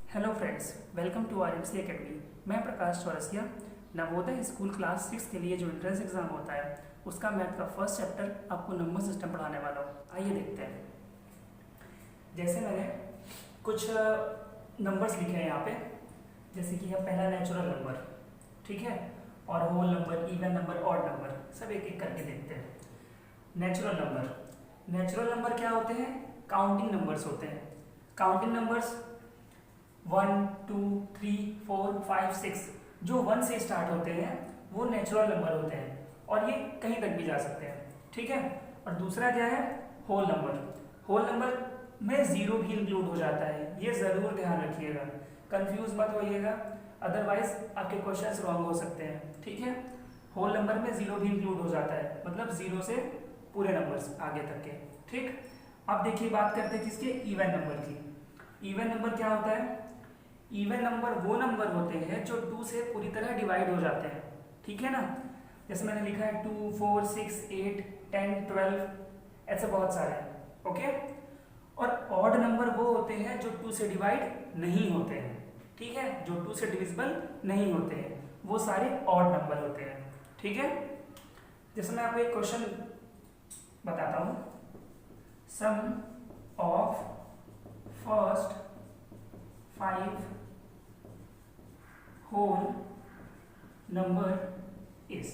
Hello friends, welcome to R M C academy. मैं Prakash Chaurasia. Navodaya school class 6 के लिए जो एंट्रेंस एग्जाम होता है उसका मैथ का फर्स्ट चैप्टर आपको नंबर सिस्टम पढ़ाने वाला हूँ। आइए देखते हैं। जैसे मैंने कुछ नंबर्स लिखे हैं यहाँ पे, जैसे कि है पहला नेचुरल नंबर, ठीक है, और whole number, even number, odd number, सब एक एक करके देखते हैं। नेचुरल नंबर क्या होते हैं? काउंटिंग नंबर्स होते हैं। काउंटिंग नंबर्स 1 2 3 4 5 6 जो 1 से स्टार्ट होते हैं वो नेचुरल नंबर होते हैं और ये कहीं तक भी जा सकते हैं, ठीक है। और दूसरा क्या है? Whole number. होल नंबर में जीरो भी इंक्लूड हो जाता है, ये जरूर ध्यान रखिएगा, कंफ्यूज मत होइएगा, अदरवाइज आपके क्वेश्चंस रॉन्ग हो सकते हैं, ठीक है। होल नंबर में जीरो भी इंक्लूड हो जाता है, मतलब जीरो से पूरे नंबर्स आगे तक के, ठीक। अब देखिए, बात करते हैं किसके? इवन नंबर की। इवन नंबर क्या होता है? इवन नंबर वो नंबर होते हैं जो 2 से पूरी तरह डिवाइड हो जाते हैं, ठीक है ना। जैसे मैंने लिखा है 2 4 6 8 10 12, ऐसे बहुत सारे हैं, ओके। और ऑड नंबर वो होते हैं जो 2 से डिवाइड नहीं होते हैं, ठीक है, जो 2 से डिविजिबल नहीं होते हैं, वो सारे ऑड नंबर होते हैं, ठीक है। जैसे मैं आपको एक क्वेश्चन बताता हूं। Sum of first 5 whole number is.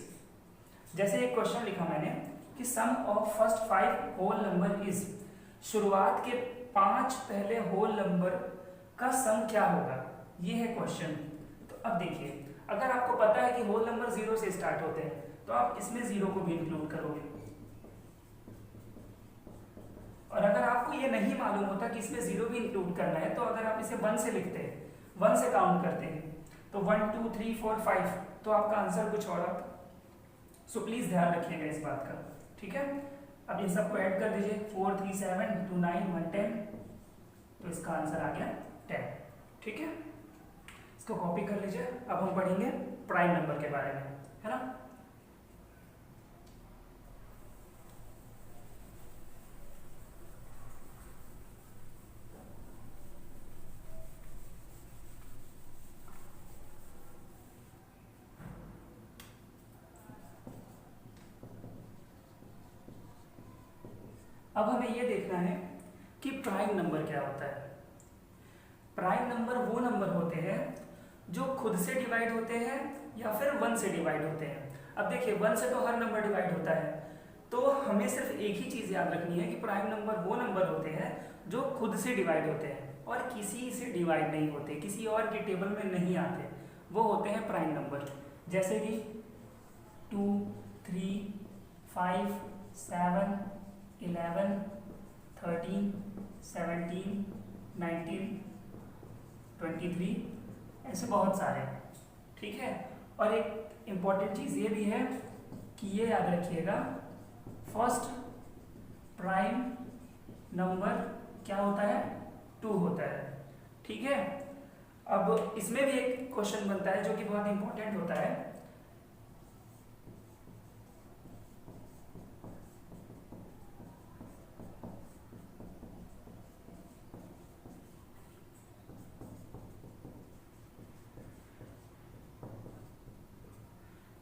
जैसे एक क्वेश्चन लिखा मैंने कि sum of first 5 whole number is, शुरुआत के 5 पहले होल नंबर का सम क्या होगा, ये है क्वेश्चन। तो अब देखिए, अगर आपको पता है कि होल नंबर 0 से स्टार्ट होते हैं तो आप इसमें 0 को भी इंक्लूड करोगे, और अगर आपको ये नहीं मालूम होता कि इसमें 0 भी इंक्लूड करना है, तो अगर आप इसे 1 से लिखते हैं, 1 से काउंट करते हैं, तो 1 2 3 4 5, तो आपका आंसर कुछ और आता। सो प्लीज ध्यान रखिएगा इस बात का, ठीक है। अब इन सबको ऐड कर दीजिए, 4 3 7 2 9 1 10, तो इसका आंसर आ गया 10, ठीक है। इसको कॉपी कर लीजिए। अब हम पढ़ेंगे प्राइम नंबर के बारे में, है ना। अब हमें यह देखना है कि प्राइम नंबर क्या होता है। प्राइम नंबर वो नंबर होते हैं जो खुद से डिवाइड होते हैं या फिर 1 से डिवाइड होते हैं। अब देखिए, 1 से तो हर नंबर डिवाइड होता है, तो हमें सिर्फ एक ही चीज याद रखनी है कि प्राइम नंबर वो नंबर होते हैं जो खुद से डिवाइड होते हैं और किसी से डिवाइड नहीं होते, किसी और के टेबल में नहीं आते, वो होते हैं प्राइम नंबर। जैसे कि 2 3 5 7 11 13 17 19 23, ऐसे बहुत सारे हैं, ठीक है। और एक इम्पॉर्टेंट चीज ये भी है कि ये याद रखिएगा, फर्स्ट प्राइम नंबर क्या होता है? 2 होता है, ठीक है। अब इसमें भी एक क्वेश्चन बनता है जो कि बहुत इंपॉर्टेंट होता है।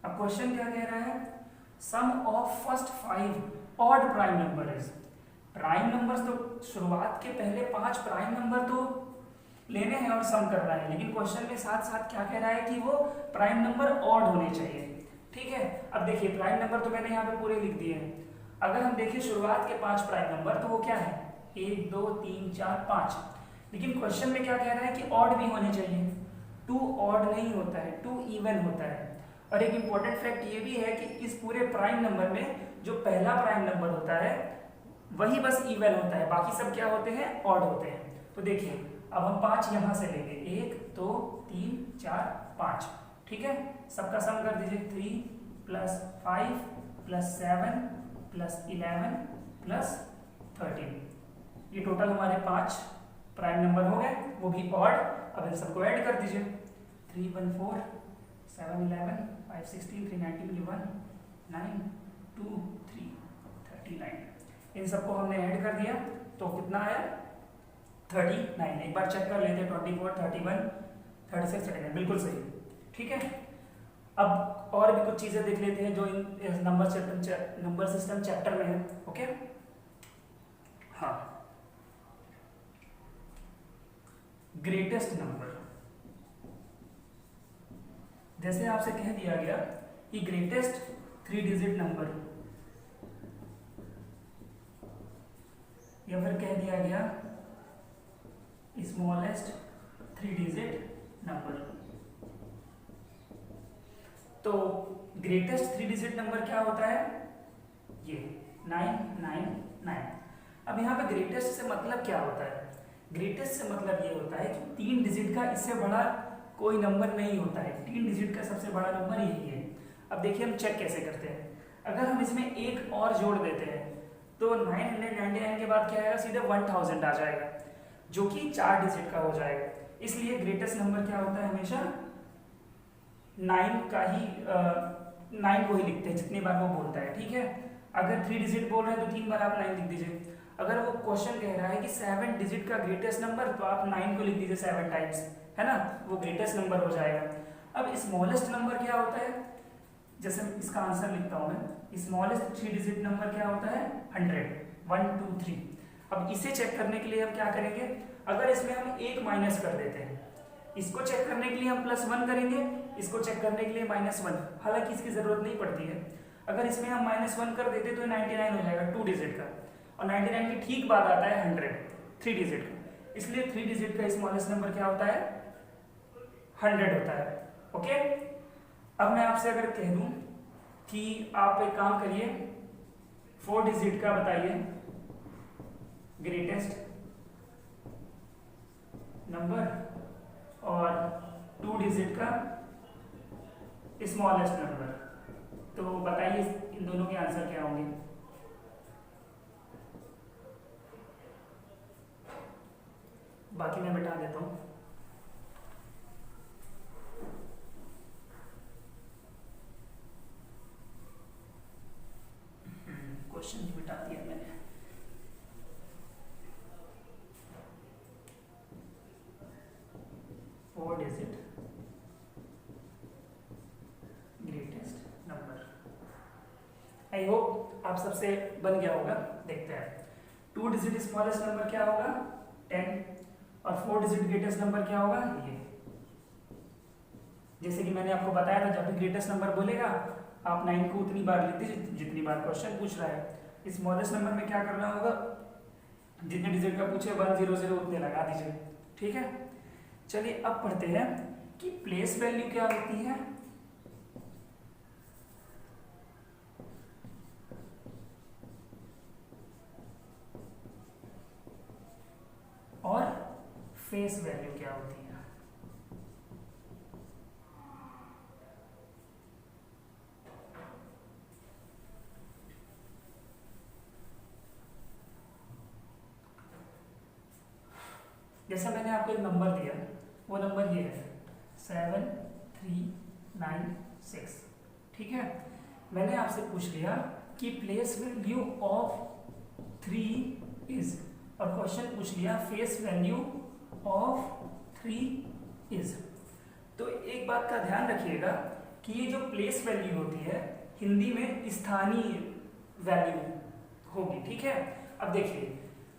अब क्वेश्चन क्या कह रहा है? Sum of first 5 odd prime number is. Prime numbers तो शुरुआत के पहले 5 प्राइम नंबर तो लेने हैं और सम करना है, लेकिन क्वेश्चन में साथ साथ क्या कह रहा है कि वो प्राइम नंबर ऑड होने चाहिए, ठीक है। अब देखिए, प्राइम नंबर तो मैंने यहाँ पे पूरे लिख दिए हैं। अगर हम देखें शुरुआत के 5 प्राइम नंबर, तो वो क्या है? 1 2 3 4 5, लेकिन क्वेश्चन में क्या कह रहा है कि ऑड भी होने चाहिए। 2 ऑड नहीं होता है, 2 इवन होता है। और एक इंपॉर्टेंट फैक्ट ये भी है कि इस पूरे प्राइम नंबर में जो पहला प्राइम नंबर होता है वही बस इवन होता है, बाकी सब क्या होते हैं? ऑड होते हैं। तो देखिए, अब हम 5 यहां से लेंगे, 1 2 3 4 5, ठीक है। सबका सम कर दीजिए, 3 + 5 + 7 + 11 + 13, ये टोटल हमारे 5 प्राइम नंबर हो गए, वो भी ऑड। अब इन सबको ऐड कर दीजिए, 3 1 4 7 11 5 16 3 19 1 9 2 3 39, इन सबको हमने ऐड कर दिया तो कितना आया? 39। एक बार चेक कर लेते हैं, 24, 31, 36, 39, बिल्कुल सही। ठीक है, अब और भी कुछ चीजें देख लेते हैं जो इन नंबर सिस्टम चैप्टर में है। ओके, हाँ, ग्रेटेस्ट नंबर, जैसे आपसे कह दिया गया कि ग्रेटेस्ट 3 डिजिट नंबर, या फिर कह दिया गया स्मॉलेस्ट 3 डिजिट नंबर। तो ग्रेटेस्ट 3 डिजिट नंबर क्या होता है? ये 999। अब यहाँ पे ग्रेटेस्ट से मतलब क्या होता है? ग्रेटेस्ट से मतलब ये होता है कि 3 डिजिट का इससे बड़ा कोई नंबर नहीं होता है। 3 डिजिट का सबसे बड़ा नंबर यही है। अब देखिए हम चेक कैसे करते हैं। अगर हम इसमें एक और जोड़ देते हैं तो 999 के बाद क्या आएगा? सीधे 1000 आ जाएगा, जो कि 4 डिजिट का हो जाएगा। इसलिए ग्रेटेस्ट नंबर क्या होता है? हमेशा 9 का ही 9 को ही लिखते हैं जितनी बार वो बोलता है। ठीक है, अगर 3 डिजिट बोल रहे हैं तो 3 बार आप 9 लिख दीजिए। अगर वो क्वेश्चन कह रहा है कि 7 डिजिट का ग्रेटेस्ट नंबर, तो आप 9 को लिख दीजिए 7 टाइम्स, है ना, वो ग्रेटेस्ट नंबर हो जाएगा। अब स्मॉलेस्ट नंबर क्या होता है? जैसे इसका आंसर लिखता हूं मैं, स्मॉलेस्ट 3 डिजिट नंबर क्या होता है? 100, 1 2 3। अब इसे चेक करने के लिए हम क्या करेंगे? अगर इसमें हम एक माइनस कर देते हैं, इसको चेक करने के लिए हम +1 करेंगे, इसको चेक करने के लिए -1, हालांकि इसकी जरूरत नहीं पड़ती है। अगर इसमें हम -1 कर देते तो 99 हो जाएगा 2 डिजिट का, और 99 की ठीक बाद आता है 100 3 डिजिट का। इसलिए 3 डिजिट का स्मॉलेस्ट नंबर क्या होता है? 100 होता है। ओके, अब मैं आपसे अगर कह दूं कि आप एक काम करिए, 4 डिजिट का बताइए ग्रेटेस्ट नंबर और 2 डिजिट का स्मॉलेस्ट नंबर, तो बताइए इन दोनों के आंसर क्या होंगे? बाकी मैं बता देता हूं। क्वेश्चन ही मिटा दिया मैंने। Four digit greatest number, I hope आप सबसे बन गया होगा। देखते हैं 2 डिजिट स्मॉलेस्ट नंबर क्या होगा? 10, और 4 डिजिट ग्रेटेस्ट नंबर क्या होगा? ये। जैसे कि मैंने आपको बताया था, जब भी ग्रेटेस्ट नंबर बोलेगा आप 9 को उतनी बार लिख दीजिए जितनी बार क्वेश्चन पूछ रहा है। स्मॉलेस्ट नंबर में क्या करना होगा? जितने डिजिट का पूछे 100 उतने लगा दीजिए। ठीक है, चलिए अब पढ़ते हैं कि प्लेस वैल्यू क्या होती है और फेस वैल्यू क्या होती है। जैसा मैंने आपको एक नंबर दिया, वो नंबर ये है 7396। ठीक है, मैंने आपसे पूछ लिया कि प्लेस वैल्यू ऑफ 3 इज, और क्वेश्चन पूछ लिया फेस वैल्यू ऑफ 3 इज। तो एक बात का ध्यान रखिएगा कि ये जो प्लेस वैल्यू होती है हिंदी में स्थानीय वैल्यू होगी। ठीक है, अब देखिए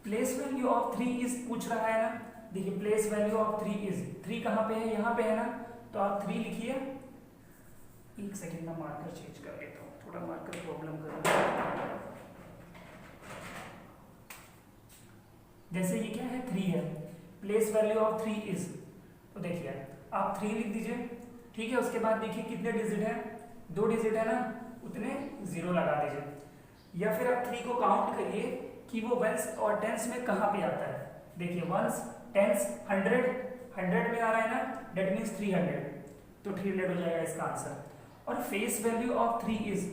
प्लेस वैल्यू ऑफ 3 इज पूछ रहा है ना, देखिए प्लेस वैल्यू ऑफ 3 इज, 3 कहाँ पे है? यहाँ पे है ना, तो आप 3 लिखिए। एक सेकेंड में मार्कर चेंज कर लेता हूँ, थोड़ा मार्कर प्रॉब्लम कर रहा है। जैसे ये क्या है? 3 है, प्लेस वैल्यू ऑफ 3 इज, तो देखिए आप 3 लिख दीजिए। ठीक है, उसके बाद देखिए कितने डिजिट है? 2 डिजिट है ना, उतने 0 लगा दीजिए, या फिर आप 3 को काउंट करिए कि वो वंस और टेंस में कहाँ पे आता है। देखिए वंस, टेंस, 100 में आ रहा है ना, डेट मीन्स 300, तो 300 हो जाएगा इसका आंसर। और face value of 3 is,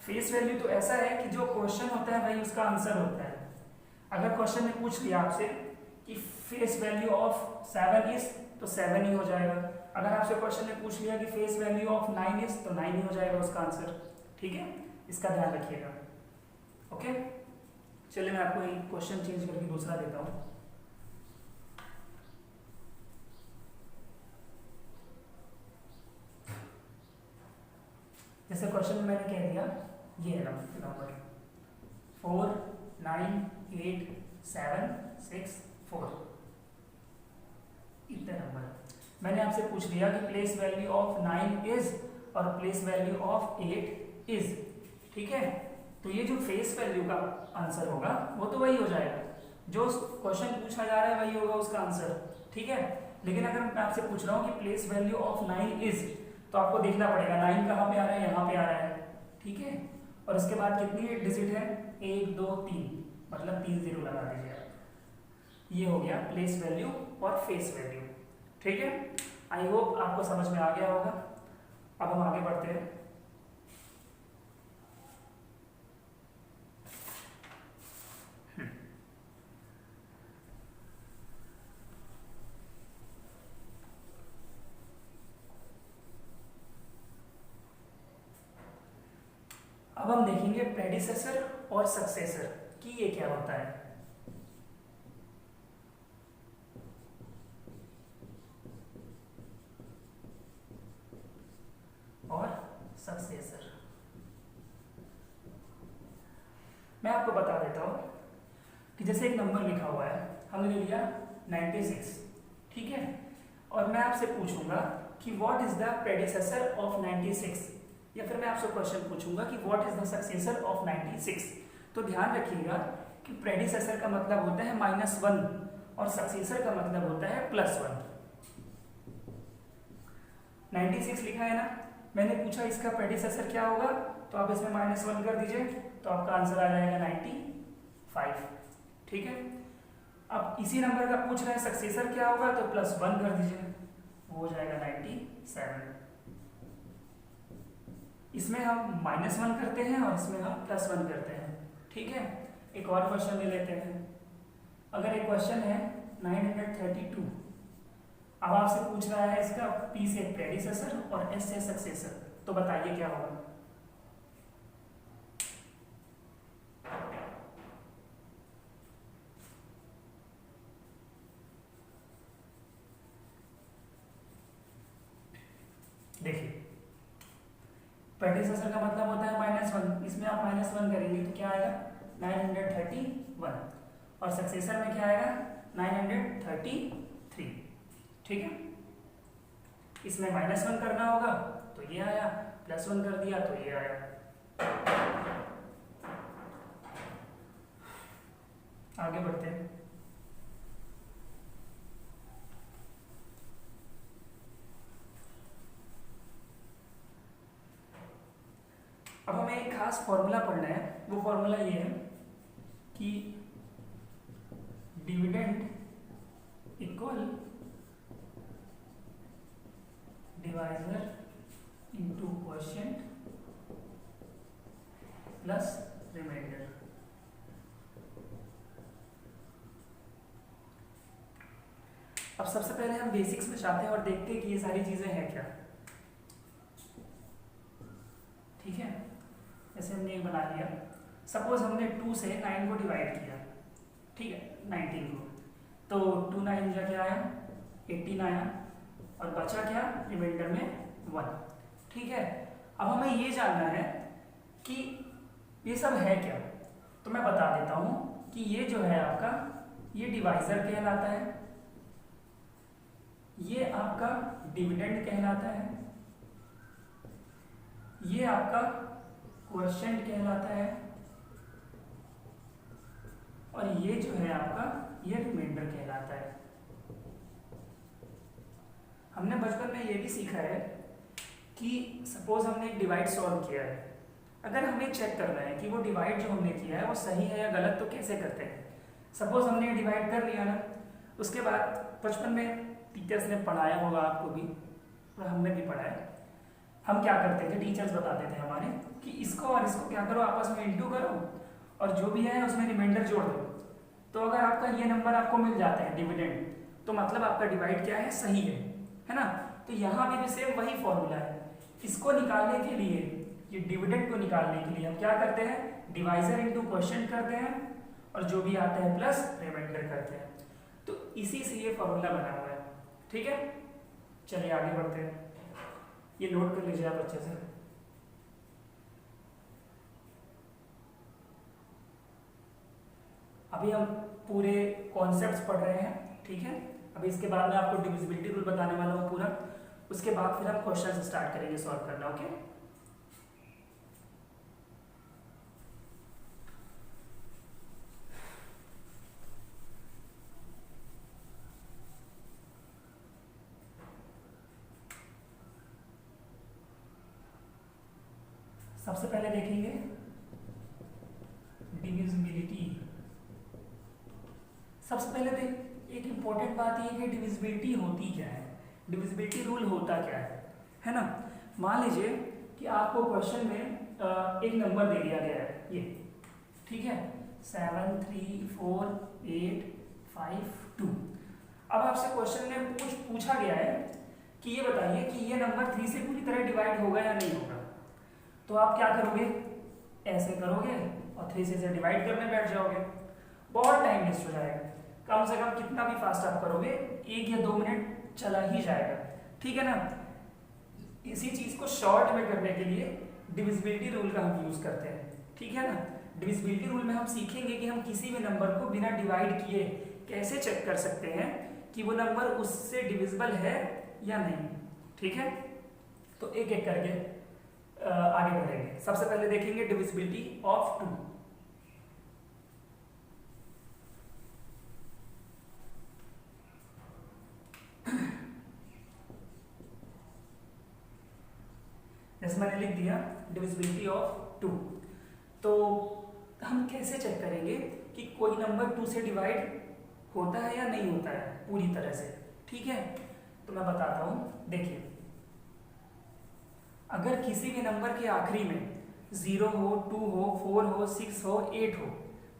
face value तो ऐसा है कि जो क्वेश्चन होता है वही उसका आंसर होता है। अगर क्वेश्चन ने पूछ लिया आपसे कि फेस वैल्यू ऑफ 7 इज, तो 7 ही हो जाएगा। अगर आपसे क्वेश्चन ने पूछ लिया कि फेस वैल्यू ऑफ 9 इज, तो 9 ही हो जाएगा उसका आंसर। ठीक है, इसका ध्यान रखिएगा। ओके, चलिए मैं आपको एक क्वेश्चन चेंज करके दूसरा देता हूँ। जैसे क्वेश्चन में मैंने कह दिया ये है नंबर 4986764, इतने नंबर। मैंने आपसे पूछ लिया कि प्लेस वैल्यू ऑफ 9 इज और प्लेस वैल्यू ऑफ 8 इज, ठीक है। तो ये जो फेस वैल्यू का आंसर होगा वो तो वही हो जाएगा, जो क्वेश्चन पूछा जा रहा है वही होगा उसका आंसर, ठीक है। लेकिन अगर मैं आपसे पूछ रहा हूँ कि प्लेस वैल्यू ऑफ 9 इज, तो आपको देखना पड़ेगा 9 कहाँ पे आ रहा है, यहाँ पे आ रहा है, ठीक है। और उसके बाद कितनी डिजिट है, 1 2 3, मतलब 3 0 लगा दीजिए आप। ये हो गया प्लेस वैल्यू और फेस वैल्यू, ठीक है। आई होप आपको समझ में आ गया होगा। अब हम आगे बढ़ते हैं। अब हम देखेंगे प्रेडिसेसर और सक्सेसर कि ये क्या होता है। और सक्सेसर मैं आपको बता देता हूं कि जैसे एक नंबर लिखा हुआ है, हमने लिया 96, ठीक है। और मैं आपसे पूछूंगा कि what is the predecessor of 96, या फिर मैं आपसे क्वेश्चन पूछूंगा कि what is the successor of 96। तो ध्यान रखिएगा कि प्रेडिसेसर का मतलब होता है -1 और सक्सेसर का मतलब होता है +1। 96 लिखा है ना, मैंने पूछा इसका प्रेडिसेसर क्या होगा, तो आप इसमें -1 कर दीजिए तो आपका आंसर आ जाएगा 95, ठीक है। अब इसी नंबर का पूछ रहे हैं सक्सेसर क्या होगा, तो +1 कर दीजिए, वो हो जाएगा 97। इसमें हम -1 करते हैं और इसमें हम +1 करते हैं, ठीक है। एक और क्वेश्चन ले लेते हैं। अगर एक क्वेश्चन है 932, अब आपसे पूछ रहा है इसका P से प्रेडिसेसर और S से सक्सेसर, तो बताइए क्या होगा। देखिए प्रेडिसेसर का मतलब होता है -1, इसमें आप -1 करेंगे तो क्या आएगा 931, और सक्सेसर में क्या आएगा 933, ठीक है। इसमें -1 करना होगा तो ये आया, +1 कर दिया तो ये आया। आगे बढ़ते हैं। अब हमें एक खास फॉर्मूला पढ़ना है, वो फॉर्मूला ये है कि dividend equal divisor into quotient plus reminder. अब सबसे पहले हम बेसिक्स में जाते हैं और देखते हैं कि ये सारी चीजें हैं क्या, ठीक है। जैसे हमने एक बना लिया, सपोज हमने 2 से 9 को डिवाइड किया, ठीक है, 19 को, तो 2 9 जा क्या आया 18 आया, और बचा क्या रिमाइंडर में 1, ठीक है। अब हमें ये जानना है कि ये सब है क्या, तो मैं बता देता हूं कि ये जो है आपका ये डिवाइजर कहलाता है, ये आपका डिविडेंड कहलाता है, ये आपका क्वोशिएंट कहलाता है, और ये जो है आपका ये रिमाइंडर कहलाता है। हमने बचपन में ये भी सीखा है कि सपोज हमने एक डिवाइड सॉल्व किया है, अगर हमें चेक करना है कि वो डिवाइड जो हमने किया है वो सही है या गलत, तो कैसे करते हैं। सपोज हमने डिवाइड कर लिया ना, उसके बाद बचपन में टीचर्स ने पढ़ाया होगा आपको भी, और हमने भी पढ़ा है, हम क्या करते थे, टीचर्स बताते थे हमारे कि इसको और इसको क्या करो आपस में इंटू करो और जो भी है उसमें रिमाइंडर जोड़ दो। तो अगर आपका ये नंबर आपको मिल जाता है डिविडेंड, तो मतलब आपका डिवाइड क्या है, सही है ना। तो यहाँ भी सेम वही फॉर्मूला है, इसको निकालने के लिए, ये डिविडेंड को निकालने के लिए हम क्या करते हैं, डिवाइजर इंटू क्वोशिएंट करते हैं और जो भी आता है प्लस रिमाइंडर करते हैं। तो इसी से ये फॉर्मूला बना हुआ है, ठीक है। चलिए आगे बढ़ते हैं, ये नोट कर लीजिए आप अच्छे से। अभी हम पूरे कॉन्सेप्ट्स पढ़ रहे हैं, ठीक है। अभी इसके बाद मैं आपको डिविजिबिलिटी रूल बताने वाला हूँ पूरा, उसके बाद फिर हम क्वेश्चन स्टार्ट करेंगे सॉल्व करना, ओके। सबसे पहले देखेंगे डिविजिबिलिटी। सबसे पहले एक इंपॉर्टेंट बात ये कि डिविजिबिलिटी होती क्या है, डिविजिबिलिटी रूल होता क्या है ना। मान लीजिए कि आपको क्वेश्चन में एक नंबर दे दिया गया है ये, ठीक है, 7 3 4 8 5 2। अब आपसे क्वेश्चन में कुछ पूछा गया है कि ये बताइए कि ये नंबर 3 से पूरी तरह डिवाइड होगा या नहीं होगा। तो आप क्या करोगे, ऐसे करोगे और 3 से डिवाइड करने बैठ जाओगे, बहुत टाइम वेस्ट हो जाएगा। कम से कम कितना भी फास्ट आप करोगे 1 या 2 मिनट चला ही जाएगा, ठीक है ना। इसी चीज को शॉर्ट में करने के लिए डिविजिबिलिटी रूल का हम यूज करते हैं, ठीक है ना। डिविजिबिलिटी रूल में हम सीखेंगे कि हम किसी भी नंबर को बिना डिवाइड किए कैसे चेक कर सकते हैं कि वो नंबर उससे डिविजिबल है या नहीं, ठीक है। तो एक एक करके आगे बढ़ेंगे। सबसे पहले देखेंगे डिविजिबिलिटी ऑफ 2। जैसे मैंने लिख दिया डिविजिबिलिटी ऑफ 2, तो हम कैसे चेक करेंगे कि कोई नंबर 2 से डिवाइड होता है या नहीं होता है पूरी तरह से, ठीक है। तो मैं बताता हूं, देखिए, अगर किसी भी नंबर के आखिरी में 0 हो, 2 हो, 4 हो, 6 हो, 8 हो,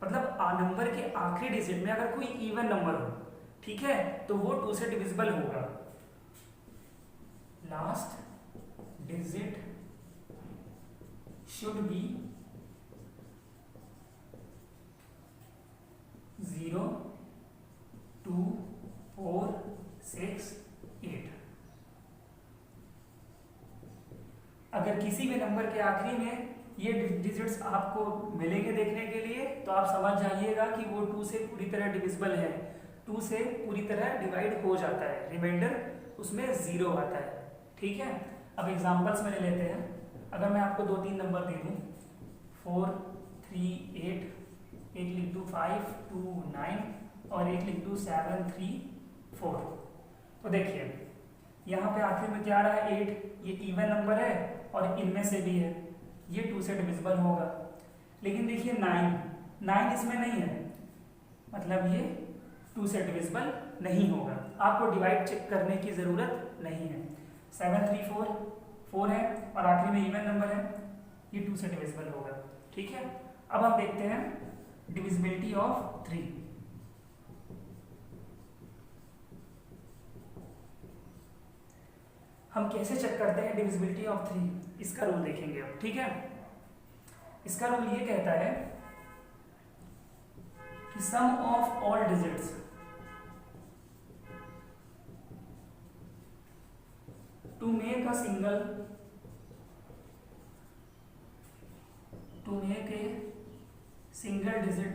मतलब नंबर के आखिरी डिजिट में अगर कोई इवन नंबर हो, ठीक है, तो वो 2 से डिविजिबल होगा। Last digit should be 0 2 4 6 8। अगर किसी भी नंबर के आखिरी में ये डिजिट्स आपको मिलेंगे देखने के लिए, तो आप समझ जाइएगा कि वो 2 से पूरी तरह डिविजिबल है, 2 से पूरी तरह डिवाइड हो जाता है, रिमाइंडर उसमें 0 आता है, ठीक है। अब एग्जांपल्स मैंने लेते हैं। अगर मैं आपको 2-3 नंबर दे दूं, 4 3 8, एक लिख दूं 5 2 9 और एक लिख दूं 7 3 4। तो देखिए यहाँ पे आखिर में क्या आ रहा है 8, ये इवन नंबर है और इनमें से भी है, ये 2 से डिविजिबल होगा। लेकिन देखिए 9 इसमें नहीं है, मतलब ये 2 से डिविजिबल नहीं होगा। आपको डिवाइड चेक करने की जरूरत नहीं है। 7 3 4 है और आखिरी में इवन नंबर है, ये 2 से डिविजिबल होगा, ठीक है। अब हम देखते हैं डिविजिबिलिटी ऑफ 3। हम कैसे चेक करते हैं डिविजिबिलिटी ऑफ 3, इसका रूल देखेंगे अब, ठीक है। इसका रूल ये कहता है कि sum of all digits to make a single digit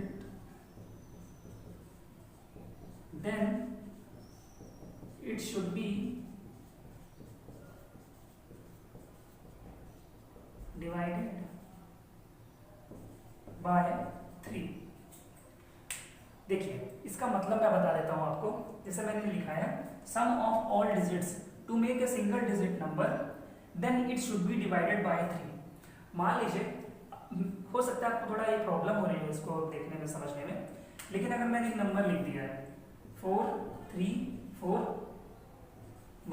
then it should be divided by 3। देखिए इसका मतलब मैं बता देता हूं आपको। जैसे मैंने लिखा है sum of all digits to make a single digit number then it should be divided by 3। मान लीजिए, हो सकता है आपको थोड़ा ये प्रॉब्लम हो रही है इसको देखने में समझने में, लेकिन अगर मैंने एक नंबर लिख दिया है 4 3 4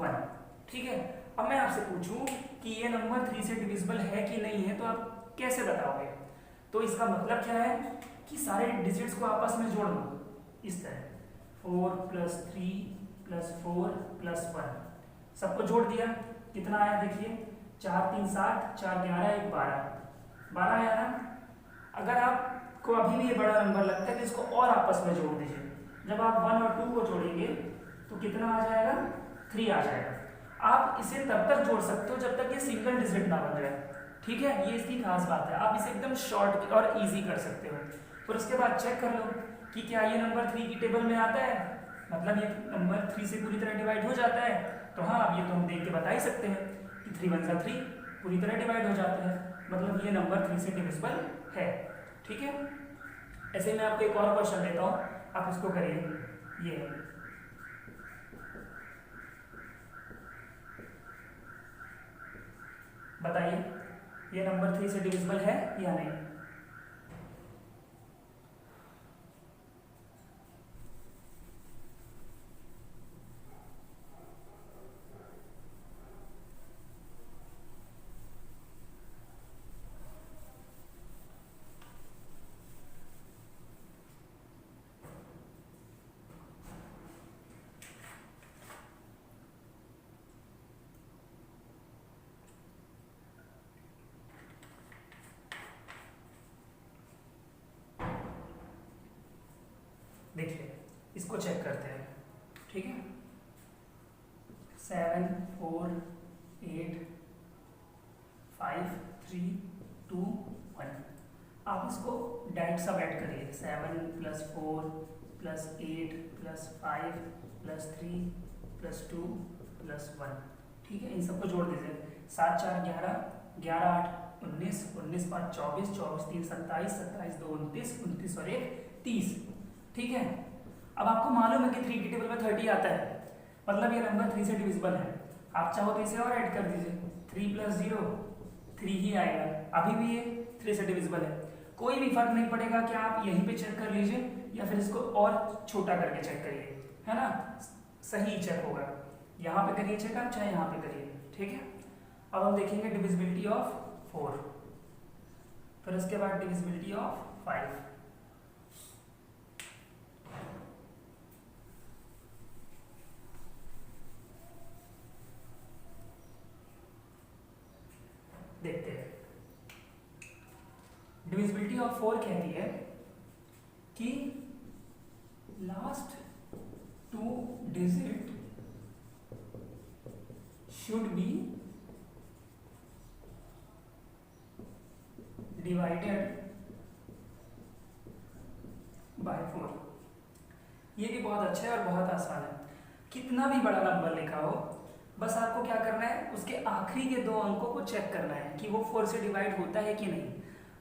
1, ठीक है। अब मैं आपसे पूछूं कि ये नंबर 3 से डिविजिबल है कि नहीं है, तो आप कैसे बताओगे? तो इसका मतलब क्या है कि सारे डिजिट्स को आपस में जोड़ दो इस तरह, 4 + 3 + 4 + 1, सबको जोड़ दिया, कितना आया देखिए, 4 3 7 4 11 1 12 आया ना। अगर आपको अभी भी ये बड़ा नंबर लगता है तो इसको और आपस में जोड़ दीजिए। जब आप 1 और 2 को जोड़ेंगे तो कितना आ जाएगा, 3 आ जाएगा। आप इसे तब तक जोड़ सकते हो जब तक ये सिंगल डिजिट ना बन जाए, ठीक है। ये इसकी खास बात है, आप इसे एकदम शॉर्ट और इजी कर सकते हो। फिर उसके बाद चेक कर लो कि क्या ये नंबर 3 की टेबल में आता है, मतलब ये नंबर 3 से पूरी तरह डिवाइड हो जाता है। तो हाँ, अब ये तो हम देख के बता ही सकते हैं कि 3 × 3 पूरी तरह डिवाइड हो जाता है, मतलब ये नंबर 3 से डिविजिबल है। ठीक है, ऐसे मैं आपको एक और क्वेश्चन देता हूँ, आप इसको करिए। ये बताइए ये नंबर 3 से डिविजिबल है या नहीं। देखिए इसको चेक करते हैं। ठीक है, 7 4 8 5 3 2 1। आप इसको डायरेक्ट सब ऐड करिए। 7 + 4 + 8 + 5 + 3 + 2 + 1। ठीक है, इन सबको जोड़ दीजिए। 7 4 11, 11 8 19, 19 5 24, 24 3 27, 27 2 29, 29 और 1 30। ठीक है, अब आपको मालूम है कि 3 की टेबल में 30 आता है, मतलब ये नंबर 3 से डिविजिबल है। आप चाहो तो इसे और ऐड कर दीजिए। 3 + 0 3 ही आएगा, अभी भी ये 3 से डिविजिबल है। कोई भी फर्क नहीं पड़ेगा कि आप यहीं पे चेक कर लीजिए या फिर इसको और छोटा करके चेक करिए, है ना, सही चेक होगा। यहाँ पे करिए चेक आप, चाहे यहाँ पे करिए। ठीक है, अब हम देखेंगे डिविजिबिलिटी ऑफ 4, फिर उसके बाद डिविजिबिलिटी ऑफ 5। देखते हैं, डिविजिबिलिटी ऑफ 4 कहती है कि last 2 digit should be divided bye 4। ये भी बहुत अच्छा है और बहुत आसान है। कितना भी बड़ा नंबर लिखा हो, बस आपको क्या करना है, उसके आखिरी के 2 अंकों को चेक करना है कि वो 4 से डिवाइड होता है कि नहीं।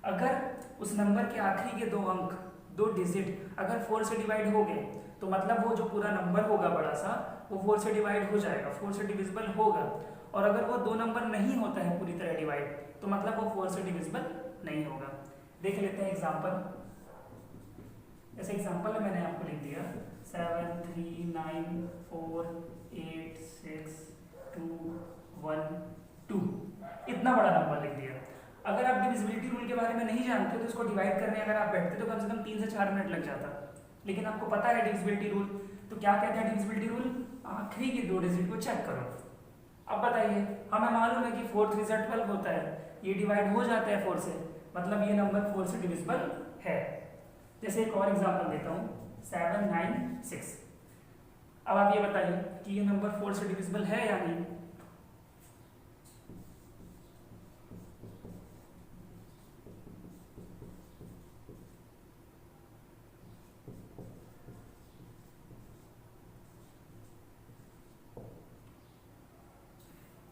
अगर उस नंबर के आखिरी के 2 अंक, 2 डिजिट अगर 4 से डिवाइड हो गए, तो मतलब वो जो पूरा नंबर होगा बड़ा सा, वो 4 से डिवाइड हो जाएगा, 4 से डिविजिबल होगा। और अगर वो 2 नंबर नहीं होता है पूरी तरह डिवाइड, तो मतलब वो 4 से डिविजिबल नहीं होगा। देख लेते हैं एग्जाम्पल। जैसे एग्जाम्पल में मैंने आपको लिख दिया 7 3 9 4 8 6 2 1 2, इतना बड़ा नंबर लिख दिया। अगर आप डिविजिबिलिटी रूल के बारे में नहीं जानते तो इसको डिवाइड करने अगर आप बैठते तो कम से कम 3 से 4 मिनट लग जाता, लेकिन आपको पता है डिविजिबिलिटी रूल। तो क्या कहते हैं डिविजिबिलिटी रूल, आखिरी के 2 डिजिट को चेक करो। अब बताइए, हमें मालूम है कि 4 3 से 12 होता है, ये डिवाइड हो जाता है 4 से, मतलब ये नंबर 4 से डिविजिबल है। जैसे एक और एग्जांपल देता हूँ 7 9 6। अब आप ये बताइए कि ये नंबर 4 से डिविजिबल है या नहीं।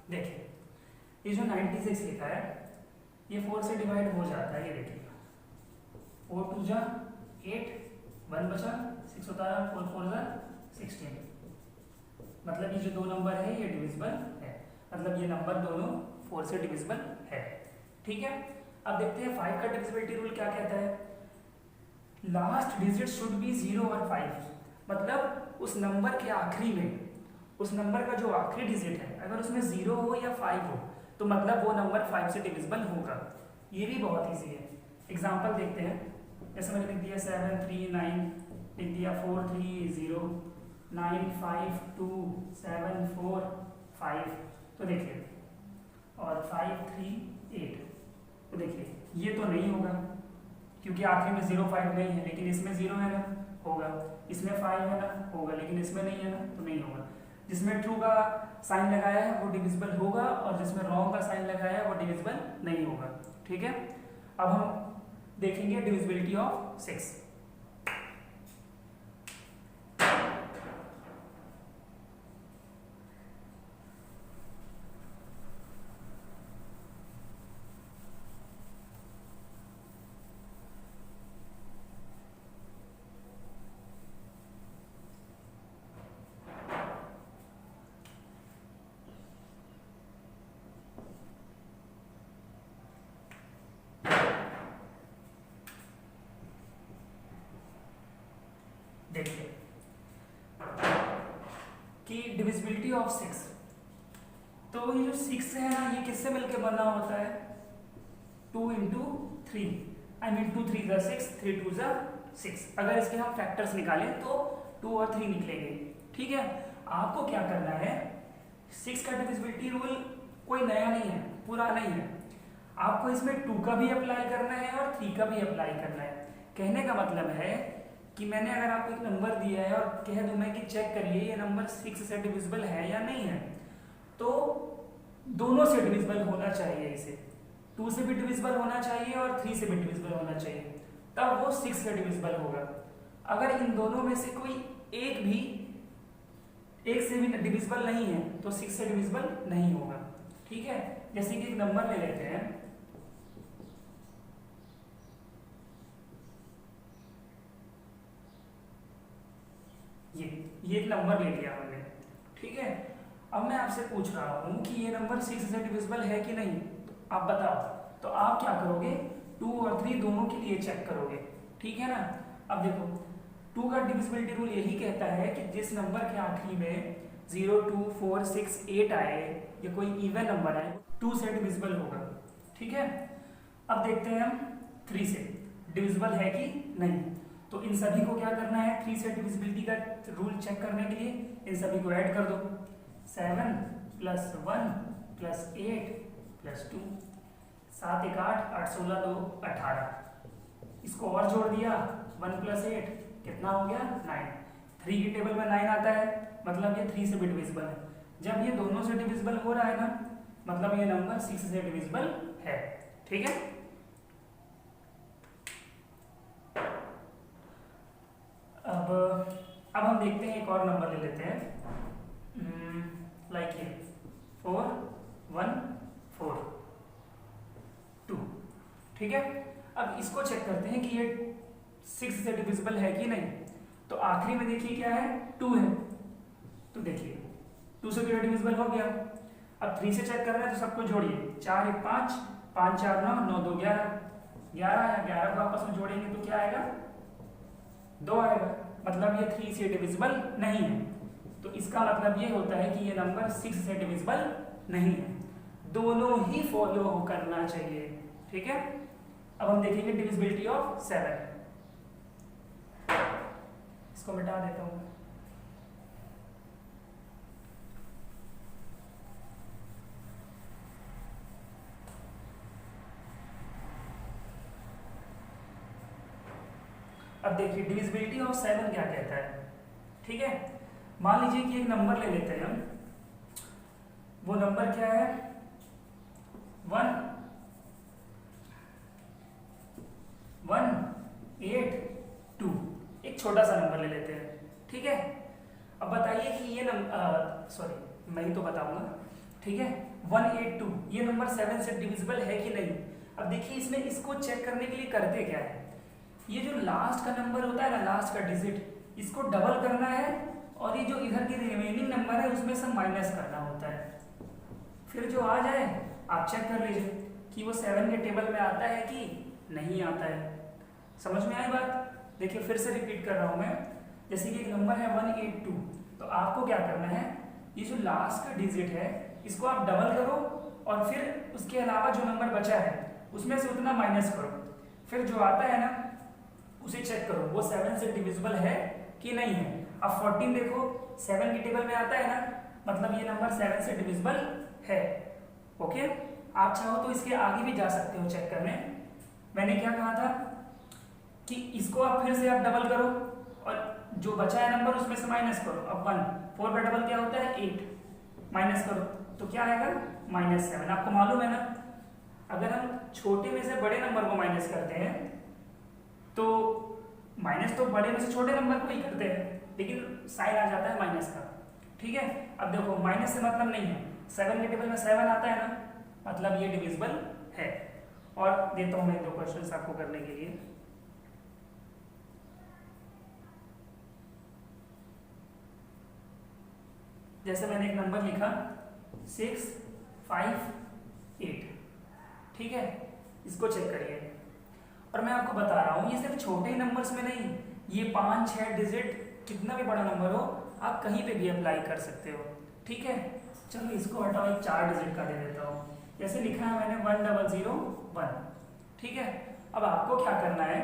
देखिए ये जो 96 लिखा है, ये 4 से डिवाइड हो जाता है। ये देखिए 4 2 जा 8, 1 बचा, 6 होता है, 4 4 जा 16, मतलब ये जो 2 नंबर है ये डिविजिबल है, मतलब ये नंबर दोनों 4 से डिविजिबल है। ठीक है, अब देखते हैं 5 का डिविजिबिलिटी रूल क्या कहता है। लास्ट डिजिट शुड बी 0 और 5, मतलब उस नंबर के आखिरी में, उस नंबर का जो आखिरी डिजिट है अगर उसमें 0 हो या 5 हो, तो मतलब वो नंबर 5 से डिविजिबल होगा। ये भी बहुत ईजी है। एग्जाम्पल देखते हैं। जैसे मैंने लिख दिया 7 3 9, लिख दिया 4 3 0, 9 5 2 7 4 5, तो देखिए, और 5 3 8, तो देखिए ये तो नहीं होगा क्योंकि आखिरी में 0 5 नहीं है, लेकिन इसमें 0 है ना, होगा। इसमें 5 है ना, होगा, लेकिन इसमें नहीं है ना, तो नहीं होगा। जिसमें ट्रू का साइन लगाया है वो डिविजिबल होगा, और जिसमें रॉन्ग का साइन लगाया है वो डिविजिबल नहीं होगा। ठीक है, अब हम देखेंगे डिविजिबिलिटी ऑफ 6। देखिए कि डिविजिबिलिटी ऑफ 6, तो ये जो 6 है ना, ये किससे मिलके बना होता है? 2 इंटू 3, आई मीन 2 3 ज़ा 6, 3 2 ज़ा 6। अगर इसके हम फैक्टर्स निकालें तो 2 और 3 निकलेंगे। ठीक है, आपको क्या करना है, 6 का डिविजिबिलिटी रूल कोई नया नहीं है, पुराना नहीं है। आपको इसमें 2 का भी अप्लाई करना है और 3 का भी अप्लाई करना है। कहने का मतलब है कि मैंने अगर आपको एक नंबर दिया है और कह दूं मैं कि चेक करिए ये नंबर 6 से डिविजिबल है या नहीं है, तो दोनों से डिविजिबल होना चाहिए। इसे 2 से भी डिविजिबल होना चाहिए और 3 से भी डिविजिबल होना चाहिए, तब वो 6 से डिविजिबल होगा। अगर इन दोनों में से कोई एक से भी डिविजिबल नहीं है तो 6 से डिविजिबल नहीं होगा। ठीक है, जैसे कि एक नंबर ले लेते हैं, ये एक नंबर ले लिया हमने। ठीक है, अब मैं आपसे पूछ रहा हूं कि ये नंबर 6 से डिविजिबल है कि नहीं, तो आप बताओ। तो आप क्या करोगे, 2 और 3 दोनों के लिए चेक करोगे। ठीक है ना। अब देखो 2 का डिविजिबिलिटी रूल यही कहता है कि जिस नंबर के आखिरी में 0 2 4 6 8 आए या कोई इवन नंबर आए 2 से डिविजिबल होगा। ठीक है, अब देखते हैं हम 3 से डिविजिबल है कि नहीं। तो इन सभी को क्या करना है, 3 से डिविजिबिलिटी का रूल चेक करने के लिए इन सभी को ऐड कर दो। 7 + 1 + 8 + 2, 7 1 8, 8 16 2 18। इसको और जोड़ दिया, 1 + 8 कितना हो गया, 9। 3 की टेबल में 9 आता है, मतलब ये 3 से भी डिविजिबल है। जब ये दोनों से डिविजिबल हो रहा है ना, मतलब ये नंबर 6 से डिविजिबल है। ठीक है, अब हम देखते हैं, एक और नंबर ले लेते हैं, लाइक ये 4 1 4 2। ठीक है, अब इसको चेक करते हैं कि ये 6 से डिविजिबल है कि नहीं। तो आखिरी में देखिए क्या है, 2 है, तो देखिए 2 से डिविजिबल हो गया। अब 3 से चेक कर रहे हैं तो सबको जोड़िए, 4 1 5, 5 4 9, 9 2 11, 11 या 11 को आपस में जोड़ेंगे तो क्या आएगा, 2 आएगा। मतलब ये 3 से डिविजिबल नहीं है। तो इसका मतलब ये होता है कि ये नंबर 6 से डिविजिबल नहीं है। दोनों ही फॉलो करना चाहिए। ठीक है, अब हम देखेंगे डिविजिबिलिटी ऑफ 7। इसको मिटा देता हूं। अब देखिए डिविजिबिलिटी ऑफ 7 क्या कहता है। ठीक है, मान लीजिए कि एक नंबर ले लेते हैं हम, वो नंबर क्या है, 1 1 8 2। एक छोटा सा नंबर ले लेते हैं। ठीक है, अब बताइए कि ये नंबर, सॉरी मैं ही तो बताऊंगा। ठीक है, 182 ये नंबर 7 से डिविजिबल है कि नहीं। अब देखिए इसमें इसको चेक करने के लिए करते क्या है, ये जो लास्ट का नंबर होता है ना, लास्ट का डिजिट, इसको डबल करना है और ये जो इधर की रिमेनिंग नंबर है उसमें से माइनस करना होता है। फिर जो आ जाए आप चेक कर लीजिए कि वो 7 के टेबल में आता है कि नहीं आता है। समझ में आई बात? देखिए फिर से रिपीट कर रहा हूं मैं, जैसे कि एक नंबर है 182, तो आपको क्या करना है, ये जो लास्ट का डिजिट है इसको आप डबल करो और फिर उसके अलावा जो नंबर बचा है उसमें से उतना माइनस करो। फिर जो आता है ना उसे चेक करो वो 7 से डिविजिबल है कि नहीं है। अब 14 देखो 7 की टेबल में आता है ना, मतलब ये नंबर 7 से डिविजिबल है। ओके, आप चाहो तो इसके आगे भी जा सकते हो चेक करने। मैंने क्या कहा था कि इसको आप फिर से आप डबल करो और जो बचा है नंबर उसमें से माइनस करो। अब 1 4 का डबल क्या होता है 8, माइनस करो तो क्या आएगा -7। आपको मालूम है ना, अगर हम छोटे में से बड़े नंबर को माइनस करते हैं तो माइनस तो बड़े में से छोटे नंबर को ही करते हैं, लेकिन साइन आ जाता है माइनस का। ठीक है, अब देखो माइनस से मतलब नहीं है, 7 के टेबल में 7 आता है ना, मतलब ये डिविजिबल है। और देता हूं मैं 2 क्वेश्चंस आपको करने के लिए। जैसे मैंने एक नंबर लिखा 6 5 8। ठीक है, इसको चेक करिए और मैं आपको बता रहा हूं ये सिर्फ छोटे नंबर्स में नहीं, ये 5 6 डिजिट कितना भी बड़ा नंबर हो आप कहीं पे भी अप्लाई कर सकते हो। ठीक है, चलो इसको हटाओ, एक 4 डिजिट का दे देता हूँ। जैसे लिखा है मैंने 1001। ठीक है, अब आपको क्या करना है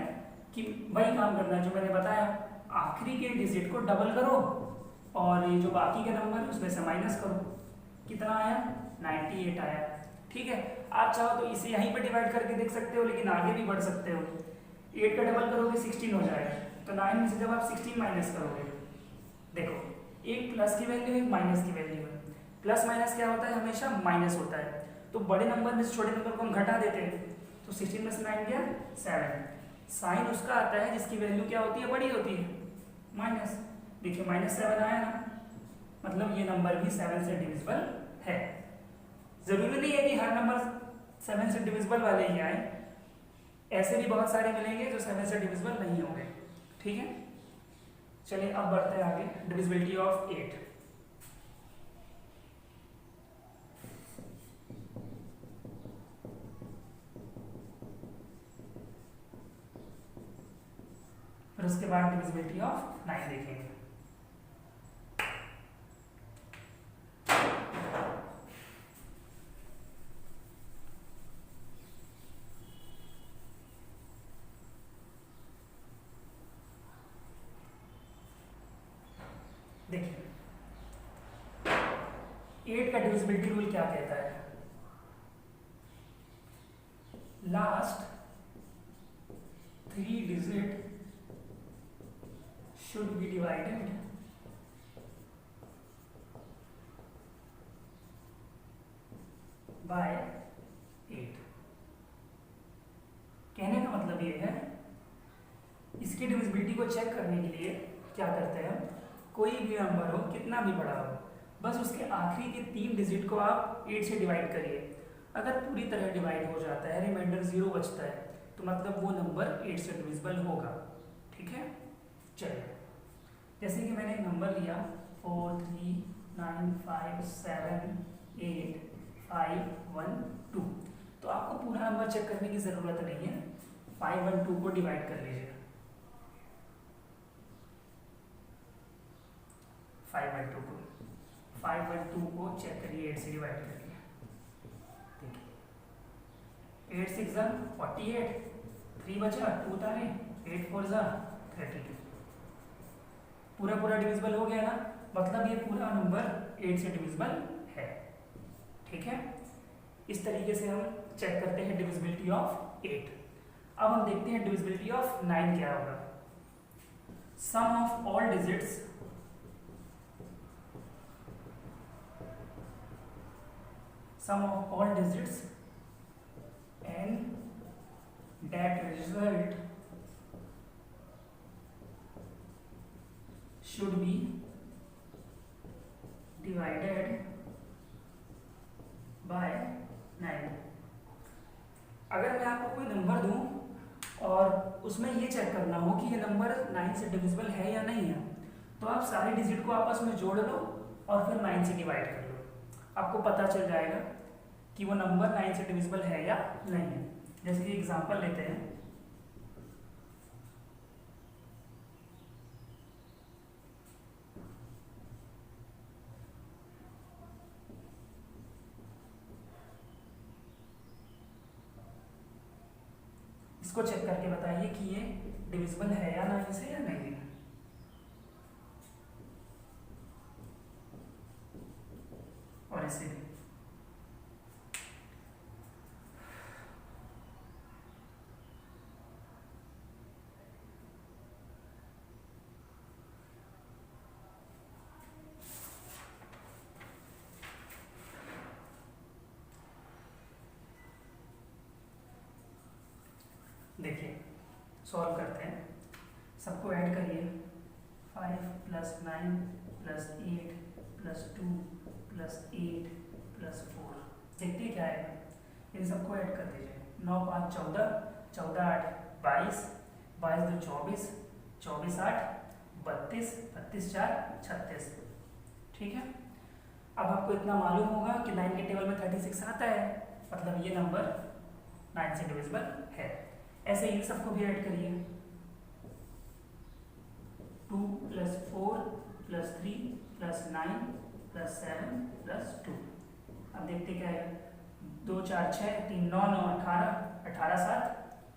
कि वही काम करना है जो मैंने बताया, आखिरी के डिजिट को डबल करो और ये जो बाकी के नंबर है उसमें से माइनस करो। कितना आया? 98 आया। ठीक है, आप चाहो तो इसे यहीं पर डिवाइड करके देख सकते हो, लेकिन आगे भी बढ़ सकते हो। 8 का डबल करोगे 16 हो जाएगा, तो 9 में से जब आप 16 माइनस करोगे, देखो एक प्लस की वैल्यू है, एक माइनस की वैल्यू है। प्लस माइनस क्या होता है? हमेशा माइनस होता है। तो बड़े नंबर में से छोटे नंबर को हम घटा देते हैं, तो 16 में से 9 गया 7। साइन उसका आता है जिसकी वैल्यू क्या होती है? बड़ी होती है, माइनस। देखिए -7 आया ना, मतलब ये नंबर भी 7 से डिविजिबल है। जरूरी नहीं है कि हर नंबर 7 से डिविजिबल वाले ही आए, ऐसे भी बहुत सारे मिलेंगे जो 7 से डिविजिबल नहीं होंगे। ठीक है, चलिए अब बढ़ते हैं आगे। Divisibility of 8। फिर उसके बाद डिविजिबिलिटी ऑफ 9 देखेंगे। देखिए 8 का डिविजिबिलिटी रूल क्या कहता है? Last 3 digit should be divided by 8। कहने का मतलब ये है, इसकी डिविजिबिलिटी को चेक करने के लिए क्या करते हैं, कोई भी नंबर हो कितना भी बड़ा हो, बस उसके आखिरी के 3 डिजिट को आप 8 से डिवाइड करिए। अगर पूरी तरह डिवाइड हो जाता है, रिमाइंडर 0 बचता है, तो मतलब वो नंबर 8 से डिविजिबल होगा। ठीक है, चलिए जैसे कि मैंने एक नंबर लिया 4 3 9 5 7 8 5 1 2, तो आपको पूरा नंबर चेक करने की ज़रूरत नहीं है। 5 1 2 को डिवाइड कर लीजिए, 5 1 2 को 5 1 2 को चेक करिए, 8 से डिवाइड करिए। देखिए 8 6 48, 3 बचा, 2 तारे, 8 4 32। पूरा पूरा डिविजिबल हो गया ना, मतलब ये पूरा नंबर 8 से डिविजिबल है। ठीक है, इस तरीके से हम चेक करते हैं डिविजिबिलिटी ऑफ 8। अब हम देखते हैं डिविजिबिलिटी ऑफ 9 क्या होगा। Sum of all digits and that result should be divided by 9। अगर मैं आपको कोई नंबर दूं और उसमें ये चेक करना हो कि ये नंबर 9 से डिविजिबल है या नहीं है, तो आप सारे डिजिट को आपस में जोड़ लो और फिर 9 से डिवाइड कर लो, आपको पता चल जाएगा कि वो नंबर 9 से डिविजिबल है या नहीं है। जैसे कि एग्जांपल लेते हैं, इसको चेक करके बताइए कि ये डिविजिबल है या 9 से या नहीं है। और इसे भी देखिए सॉल्व करते हैं, सबको ऐड करिए। 5 + 9 + 8 + 2 + 8 + 4, देखते हैं क्या आएगा। इन सबको ऐड कर दीजिए। 9 5 14, 14 8 22, 22 2 24, 24 8 32, 32 4 36। ठीक है, अब आपको इतना मालूम होगा कि 9 के टेबल में 36 आता है, मतलब ये नंबर 9 से डिविजिबल है। ऐसे इन सबको भी ऐड करिए। 2 plus 4 plus 3 plus 9 plus 7 plus 2। अब देखते क्या है, 2 4 6 3 9 9 18 18 7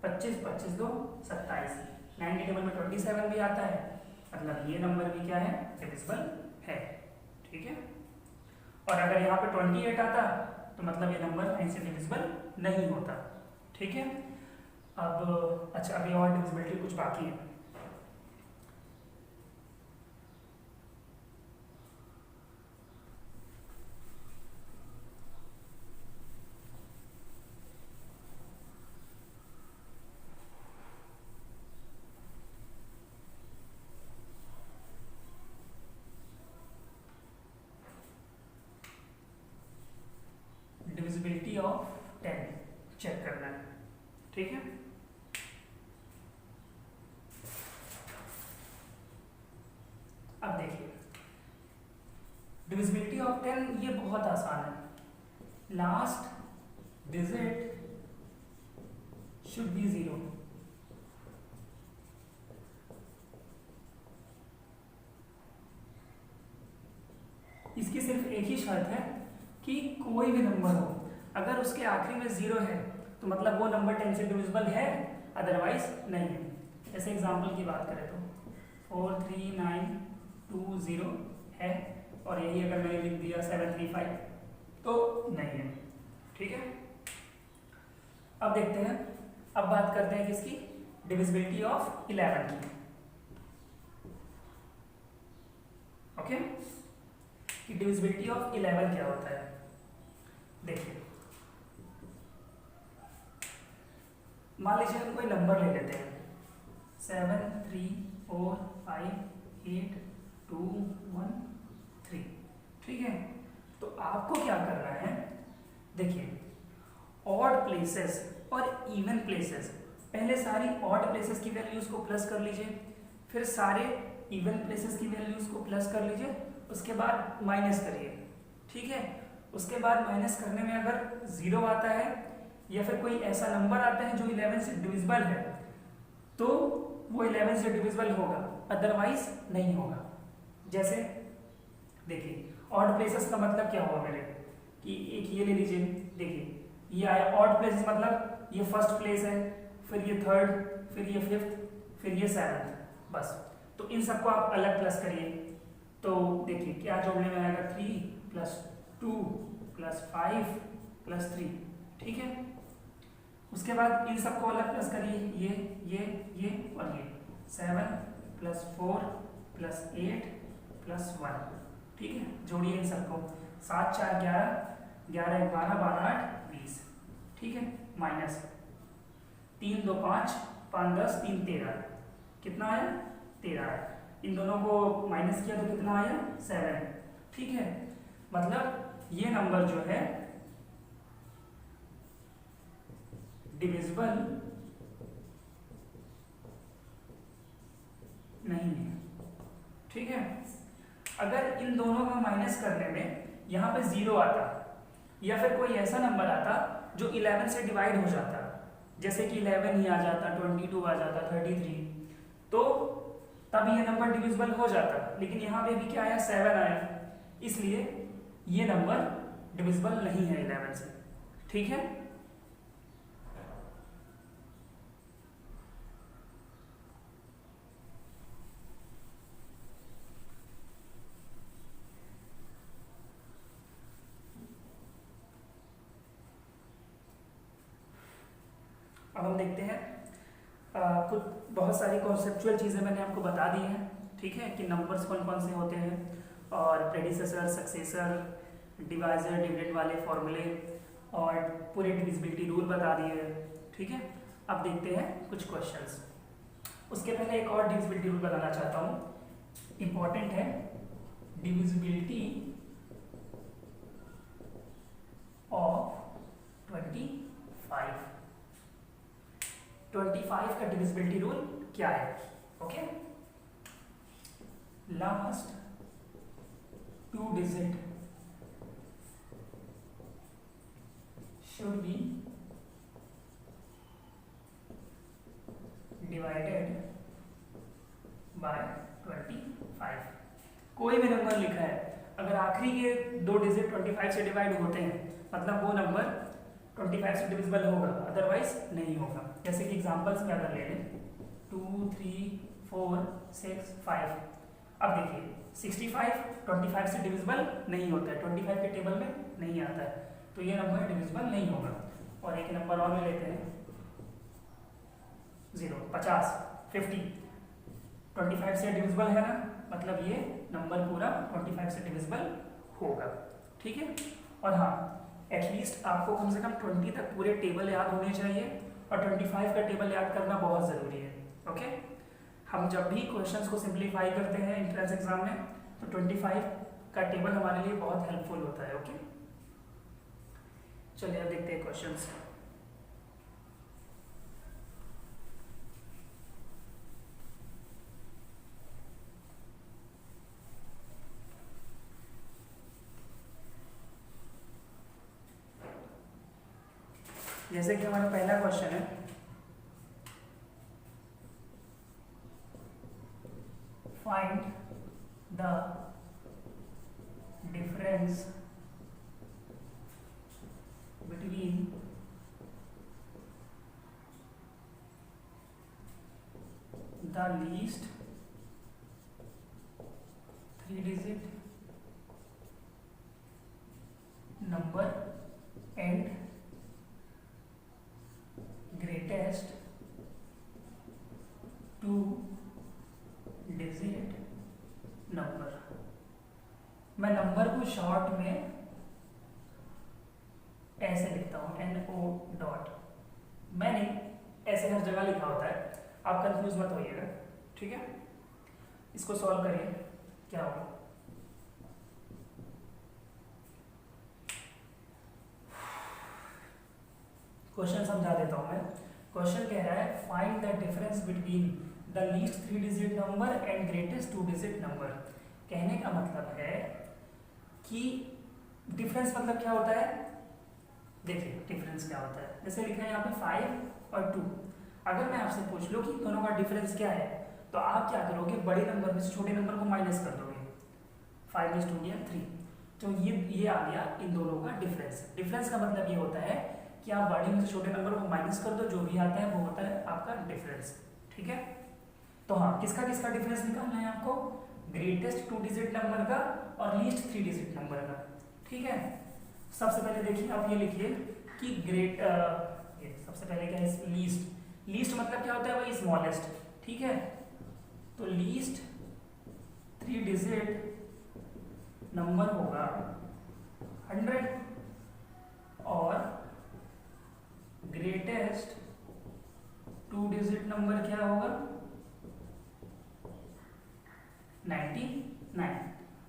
25 25 2 27। 9 के टेबल में 27 भी आता है, मतलब ये नंबर भी क्या है, डिविजिबल है। ठीक है, और अगर यहाँ पे 28 आता तो मतलब ये नंबर 9 से डिविजिबल नहीं होता। ठीक है, अब अच्छा अभी और डिविजिबिलिटी कुछ बाकी है। डिविजिबिलिटी ऑफ 10 चेक करना है। ठीक है, अब देखिए डिविजिबिलिटी ऑफ 10 ये बहुत आसान है। Last digit should be 0। इसकी सिर्फ एक ही शर्त है कि कोई भी नंबर हो, अगर उसके आखिरी में 0 है तो मतलब वो नंबर 10 से डिविजिबल है, अदरवाइज नहीं है। जैसे एग्जांपल की बात करें तो 43920 है, और यही अगर मैंने लिख दिया 735 तो नहीं है। ठीक है, अब देखते हैं, अब बात करते हैं किसकी, डिविजिबिलिटी ऑफ 11 की। ओके, कि डिविजिबिलिटी ऑफ 11 क्या होता है। देखिए मान लीजिए हम कोई नंबर ले लेते हैं 7 3 4 5 8 2 1 3। ठीक है, तो आपको क्या करना है, देखिए ऑड प्लेसेस और इवन प्लेसेस, पहले सारी ऑड प्लेसेस की वैल्यूज को प्लस कर लीजिए, फिर सारे इवन प्लेसेस की वैल्यूज को प्लस कर लीजिए, उसके बाद माइनस करिए। ठीक है, उसके बाद माइनस करने में अगर 0 आता है या फिर कोई ऐसा नंबर आता है जो 11 से डिविजिबल है तो वो 11 से डिविजिबल होगा, अदरवाइज नहीं होगा। जैसे देखिए ऑड प्लेसेस का मतलब क्या हुआ मेरे, कि एक ये ले लीजिए, देखिए ये आया ऑड प्लेसेस, मतलब ये फर्स्ट प्लेस है, फिर ये थर्ड, फिर ये फिफ्थ, फिर ये सेवंथ, बस। तो इन सबको आप अलग प्लस करिए, तो देखिए क्या जोड़ने में आएगा, 3 प्लस 2 प्लस 5 प्लस 3। ठीक है, उसके बाद इन सबको अलग प्लस करिए, ये और ये, 7 प्लस 4 प्लस 8 प्लस 1। ठीक है, जोड़िए इन सबको, 7 4 11, 11 12 12 8 20। ठीक है, माइनस 3 2 5 5 10 3 13, कितना आया, 13 आया। इन दोनों को माइनस किया तो कितना आया, 7। ठीक है, मतलब ये नंबर जो है डिविजिबल नहीं है। ठीक है, अगर इन दोनों का माइनस करने में यहाँ पे 0 आता या फिर कोई ऐसा नंबर आता जो 11 से डिवाइड हो जाता, जैसे कि 11 ही आ जाता, 22 आ जाता, 33, तो तब ये नंबर डिविजिबल हो जाता। लेकिन यहाँ पे भी क्या आया, 7 आया, इसलिए ये नंबर डिविजिबल नहीं है 11 से। ठीक है, अब हम देखते हैं कुछ बहुत सारी कॉन्सेप्चुअल चीज़ें मैंने आपको बता दी हैं। ठीक है, कि नंबर्स कौन कौन से होते हैं, और प्रेडिसेसर, सक्सेसर, डिवाइजर, डिविडेंड वाले फॉर्मूले, और पूरे डिविजिबिलिटी रूल बता दिए। ठीक है, अब देखते हैं कुछ क्वेश्चंस। उसके पहले एक और डिविजिबिलिटी रूल बताना चाहता हूँ, इंपॉर्टेंट है। डिविजिबिलिटी ऑफ 25, 25 का डिविजिबिलिटी रूल क्या है। Okay, last 2 digit should be divided by 25। कोई भी नंबर लिखा है, अगर आखिरी के दो डिजिट 25 से डिवाइड होते हैं मतलब वो नंबर 25 से डिविजिबल होगा, अदरवाइज नहीं होगा। जैसे कि एग्जांपल्स में अगर ले लें 2 3 4 6 5, अब देखिए 65 25 से डिविजिबल नहीं होता है, 25 के टेबल में नहीं आता है, तो ये नंबर डिविजिबल नहीं होगा। और एक नंबर और में लेते हैं 0 50 50, 25 से डिविजिबल है ना, मतलब ये नंबर पूरा 25 से डिविजिबल होगा। ठीक है, और हाँ एटलीस्ट आपको कम से कम 20 तक पूरे टेबल याद होने चाहिए, और 25 का टेबल याद करना बहुत ज़रूरी है। ओके, हम जब भी क्वेश्चंस को सिंप्लीफाई करते हैं एंट्रेंस एग्जाम में तो 25 का टेबल हमारे लिए बहुत हेल्पफुल होता है। ओके, चलिए अब देखते हैं क्वेश्चंस। जैसे कि हमारा पहला क्वेश्चन है, find the difference between the least 3-digit number and greatest 2-digit number। मैं नंबर को शॉर्ट में ऐसे लिखता हूं NO डॉट, मैंने ऐसे हर जगह लिखा होता है, आप कंफ्यूज मत होइएगा। ठीक है, इसको सॉल्व करिए क्या होगा। क्वेश्चन समझा देता हूं मैं। क्वेश्चन कह रहा है find the difference between the least 3-digit number and greatest 2-digit number. कहने का मतलब है कि डिफरेंस मतलब क्या होता है, देखिए डिफरेंस क्या होता है, जैसे लिखा है यहाँ पे 5 और 2। अगर मैं आपसे पूछ लूँ कि दोनों का डिफरेंस क्या है, तो आप क्या करोगे, बड़े नंबर में से छोटे नंबर को माइनस कर दोगे। 5 में 2 गया 3, तो ये आ गया इन दोनों का डिफरेंस। डिफरेंस का मतलब ये होता है कि आप बड़े में से छोटे नंबर को माइनस कर दो, जो भी आता है वो होता है आपका डिफरेंस। ठीक है, तो हाँ किसका किसका डिफरेंस निकालना है आपको, ग्रेटेस्ट 2-digit नंबर का और लीस्ट 3-digit नंबर का। ठीक है, सबसे पहले देखिए आप ये लिखिए कि ये सबसे पहले क्या है, लीस्ट। लीस्ट मतलब क्या होता है, वही स्मॉलेस्ट। ठीक है, तो लीस्ट 3-digit नंबर होगा 100 और ग्रेटेस्ट 2-digit नंबर क्या होगा 99।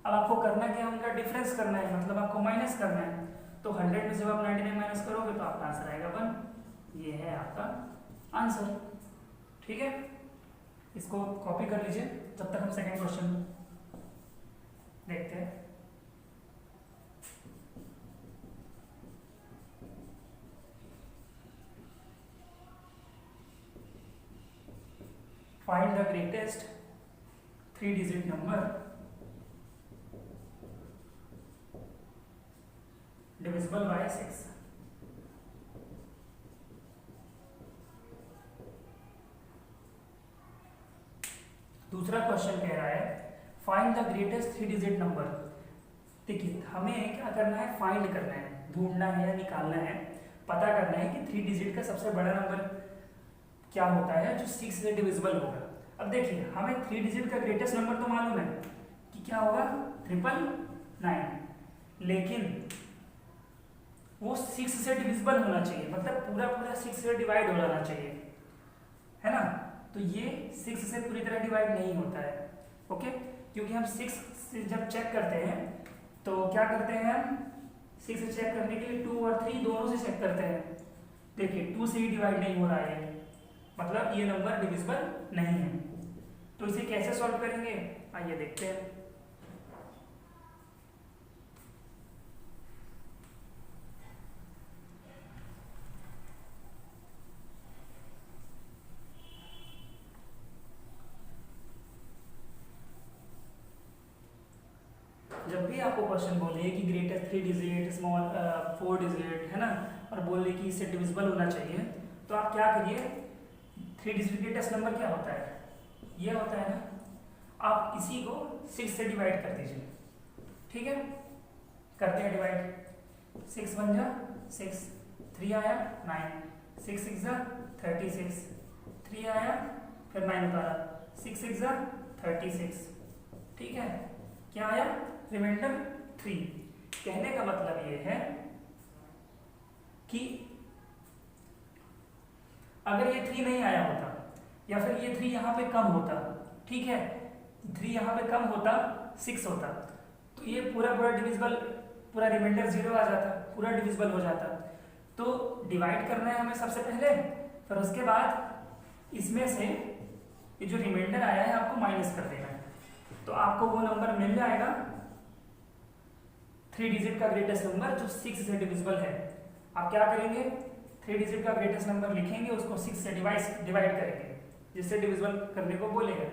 अब आपको करना क्या है, उनका डिफरेंस करना है, मतलब आपको माइनस करना है। तो 100 में जब आप 99 माइनस करोगे तो आपका आंसर आएगा 1। ये है आपका आंसर। ठीक है, इसको कॉपी कर लीजिए जब तक हम सेकंड क्वेश्चन देखते हैं। Find the greatest 3-digit number divisible by 6। दूसरा क्वेश्चन कह रहा है find the greatest 3-digit number. देखिए हमें क्या करना है, फाइंड करना है, ढूंढना है या निकालना है, पता करना है कि 3-digit का सबसे बड़ा नंबर क्या होता है जो 6 से डिविजिबल होगा। अब देखिए हमें 3-digit का ग्रेटेस्ट नंबर तो मालूम है कि क्या होगा 999, लेकिन वो 6 से डिविजिबल होना चाहिए, मतलब पूरा पूरा 6 से डिवाइड हो जाना चाहिए, है ना। तो ये 6 से पूरी तरह डिवाइड नहीं होता है। ओके, क्योंकि हम 6 से जब चेक करते हैं तो क्या करते हैं, हम 6 से चेक करने के लिए 2 और 3 दोनों से चेक करते हैं। देखिए 2 से ही डिवाइड नहीं हो रहा है, मतलब ये नंबर डिविजिबल नहीं है। तो इसे कैसे सॉल्व करेंगे, आइए देखते हैं। जब भी आपको क्वेश्चन बोले कि ग्रेटेस्ट 3 डिजिट, स्मॉल 4 डिजिट, है ना, और बोले कि इससे डिविजिबल होना चाहिए, तो आप क्या करिए, 3 डिजिट ग्रेटेस्ट नंबर क्या होता है, ये होता है ना, आप इसी को 6 से डिवाइड कर दीजिए। ठीक है, करते हैं डिवाइड। 6 1 जा 6, 3 आया 9, 6 6 जा 36, 3 आया फिर 9 उतारा, 6 6 जा 36। ठीक है, क्या आया, रिमाइंडर 3। कहने का मतलब ये है कि अगर ये 3 नहीं आया होता या फिर ये 3 यहाँ पे कम होता, ठीक है, 3 यहाँ पे कम होता, 6 होता, तो ये पूरा डिविजिबल, पूरा रिमाइंडर 0 आ जाता, पूरा डिविजिबल हो जाता। तो डिवाइड करना है हमें सबसे पहले, फिर उसके बाद इसमें से ये जो रिमाइंडर आया है आपको माइनस कर देना है, तो आपको वो नंबर मिल जाएगा 3 डिजिट का ग्रेटेस्ट नंबर जो 6 से डिविजिबल है। आप क्या करेंगे, 3 डिजिट का ग्रेटेस्ट नंबर लिखेंगे, उसको 6 से डिवाइड करेंगे, जिससे डिविजिबल करने को बोलेगा,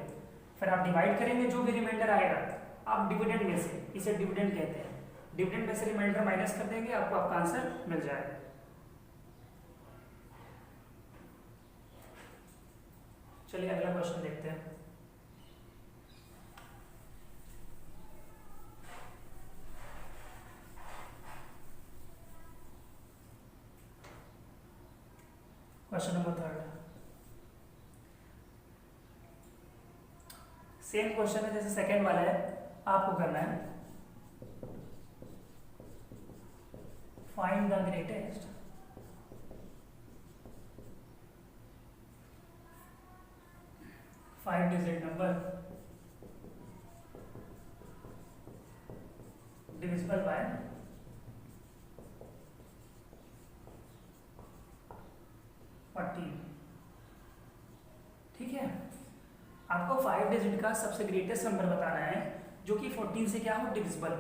फिर आप डिवाइड करेंगे, जो भी रिमाइंडर आएगा आप डिविडेंड में से, इसे डिविडेंड कहते हैं, डिविडेंड में से रिमाइंडर माइनस कर देंगे, आपको आपका आंसर मिल जाएगा। चलिए अगला क्वेश्चन देखते हैं। क्वेश्चन नंबर 3, सेम क्वेश्चन है जैसे सेकंड वाला है, आपको करना है find the greatest five digit number divisible by 14। ठीक है, आपको 5 डिजिट का सबसे ग्रेटेस्ट नंबर बताना है जो कि 14 से क्या हो, डिविजिबल।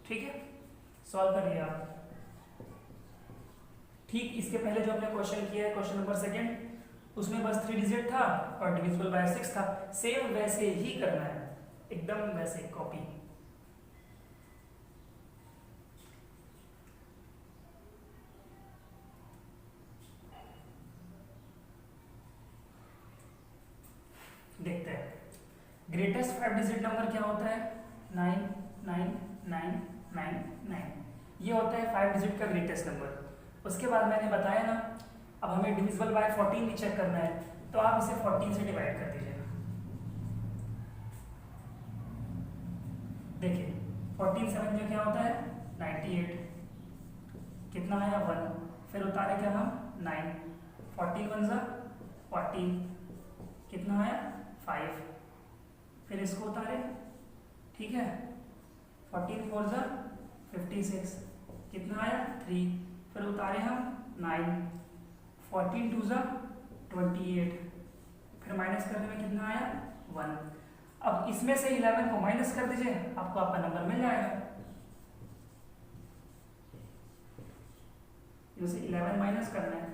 ठीक है, सॉल्व करिए आप। ठीक इसके पहले जो हमने क्वेश्चन किया है, क्वेश्चन नंबर 2, उसमें बस 3 डिजिट था और डिविजिबल बाय 6 था, सेम वैसे ही करना है, एकदम वैसे कॉपी। देखते हैं ग्रेटेस्ट 5 डिजिट नंबर क्या होता है, 99999, ये होता है 5 डिजिट का ग्रेटेस्ट नंबर। उसके बाद मैंने बताया ना, अब हमें डिविजिबल बाय 14 भी चेक करना है, तो आप इसे 14 से डिवाइड कर दीजिएगा। देखिए 14 7 जो क्या होता है 98, कितना आया 1, फिर उतारे क्या हम 9, 14 1 जा 40, कितना आया 5, फिर इसको उतारे, ठीक है, 14 4 जा 56, कितना आया 3, फिर उतारे हम 9, 14 2 जा 28, फिर माइनस करने में कितना आया 1। अब इसमें से 11 को माइनस कर दीजिए, आपको आपका नंबर मिल जाएगा। इसे 11 माइनस करना है,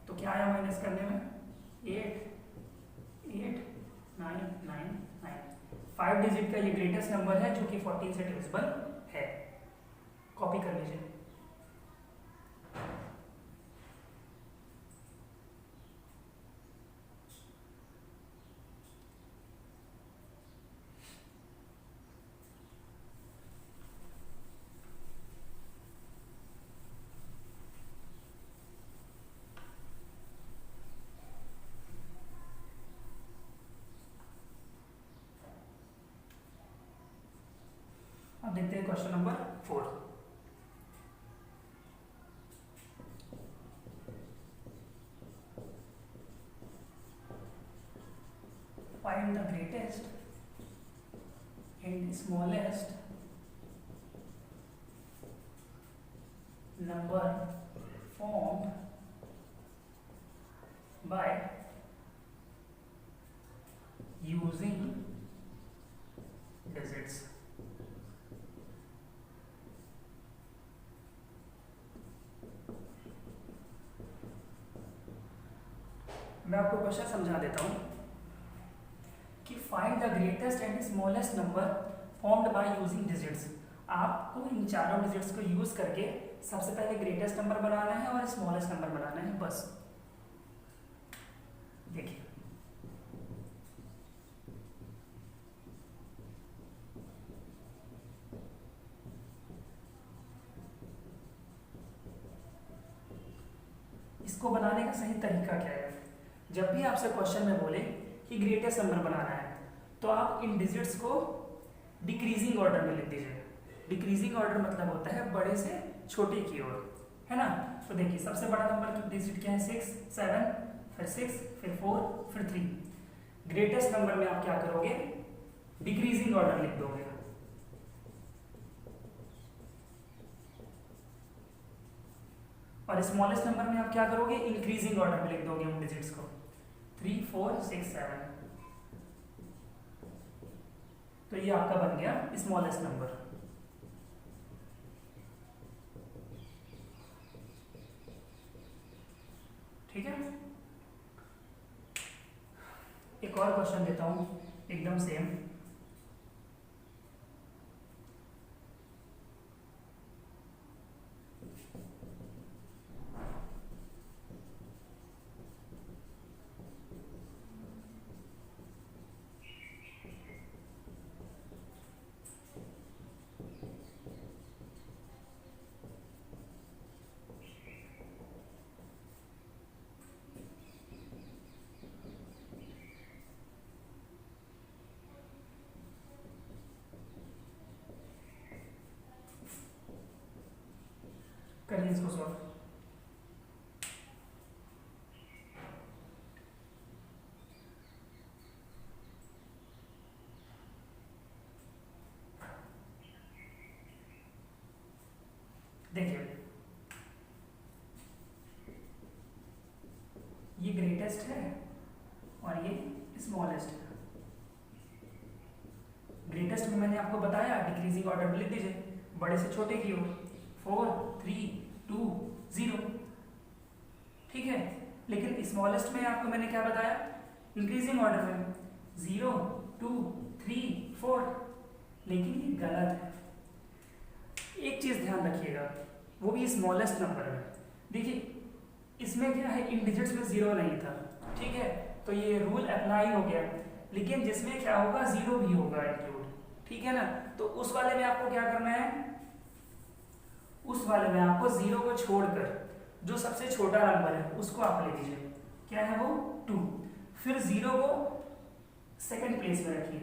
तो क्या आया माइनस करने में 8 8 9 9 9। 5 डिजिट का ये ग्रेटेस्ट नंबर है जो कि 14 से डिविजिबल है। कॉपी कर लीजिए। अब देखते हैं question number 4। Find the greatest and smallest number formed by using digits। मैं आपको क्वेश्चन समझा देता हूं कि find the greatest and smallest number formed by using digits. आपको इन चारों डिजिट्स को यूज करके सबसे पहले ग्रेटेस्ट नंबर बनाना है और स्मॉलेस्ट नंबर बनाना है, बस। देखिए इसको बनाने का सही तरीका क्या है। जब भी आपसे क्वेश्चन में बोले कि ग्रेटेस्ट नंबर बनाना है तो आप इन डिजिट्स को डिक्रीजिंग ऑर्डर में लिख दीजिए। डिक्रीजिंग ऑर्डर मतलब होता है बड़े से छोटे की ओर, है ना। तो देखिए सबसे बड़ा नंबर की डिजिट क्या है, 6, 7, फिर 6, फिर 4, फिर 3। ग्रेटेस्ट नंबर में आप क्या करोगे, डिक्रीजिंग ऑर्डर लिख दोगे। और स्मॉलेस्ट नंबर में आप क्या करोगे, इंक्रीजिंग ऑर्डर में लिख दोगे उन डिजिट्स को, 3, 4, 6, 7। तो ये आपका बन गया स्मॉलेस्ट नंबर। ठीक है, एक और क्वेश्चन देता हूं एकदम सेम। करिए इसको सॉल्व। देखिए ये ग्रेटेस्ट है और ये स्मॉलेस्ट है। ग्रेटेस्ट में मैंने आपको बताया डिक्रीजिंग ऑर्डर में लिख दीजिए, बड़े से छोटे की ओर, 4, 3, 2, 0। ठीक है, लेकिन स्मॉलेस्ट में आपको मैंने क्या बताया, इंक्रीजिंग ऑर्डर में 0, 2, 3, 4। लेकिन ये गलत है। एक चीज ध्यान रखिएगा, वो भी स्मॉलेस्ट नंबर में। देखिए इसमें क्या है, इन डिजिट्स में 0 नहीं था, ठीक है, तो ये रूल अप्लाई हो गया। लेकिन जिसमें क्या होगा, 0 भी होगा इंक्लूड, ठीक है ना। तो उस वाले में आपको क्या करना है, उस वाले में आपको 0 को छोड़कर जो सबसे छोटा नंबर है उसको आप ले लीजिए, क्या है वो, 2। फिर 0 को सेकंड प्लेस में रखिए,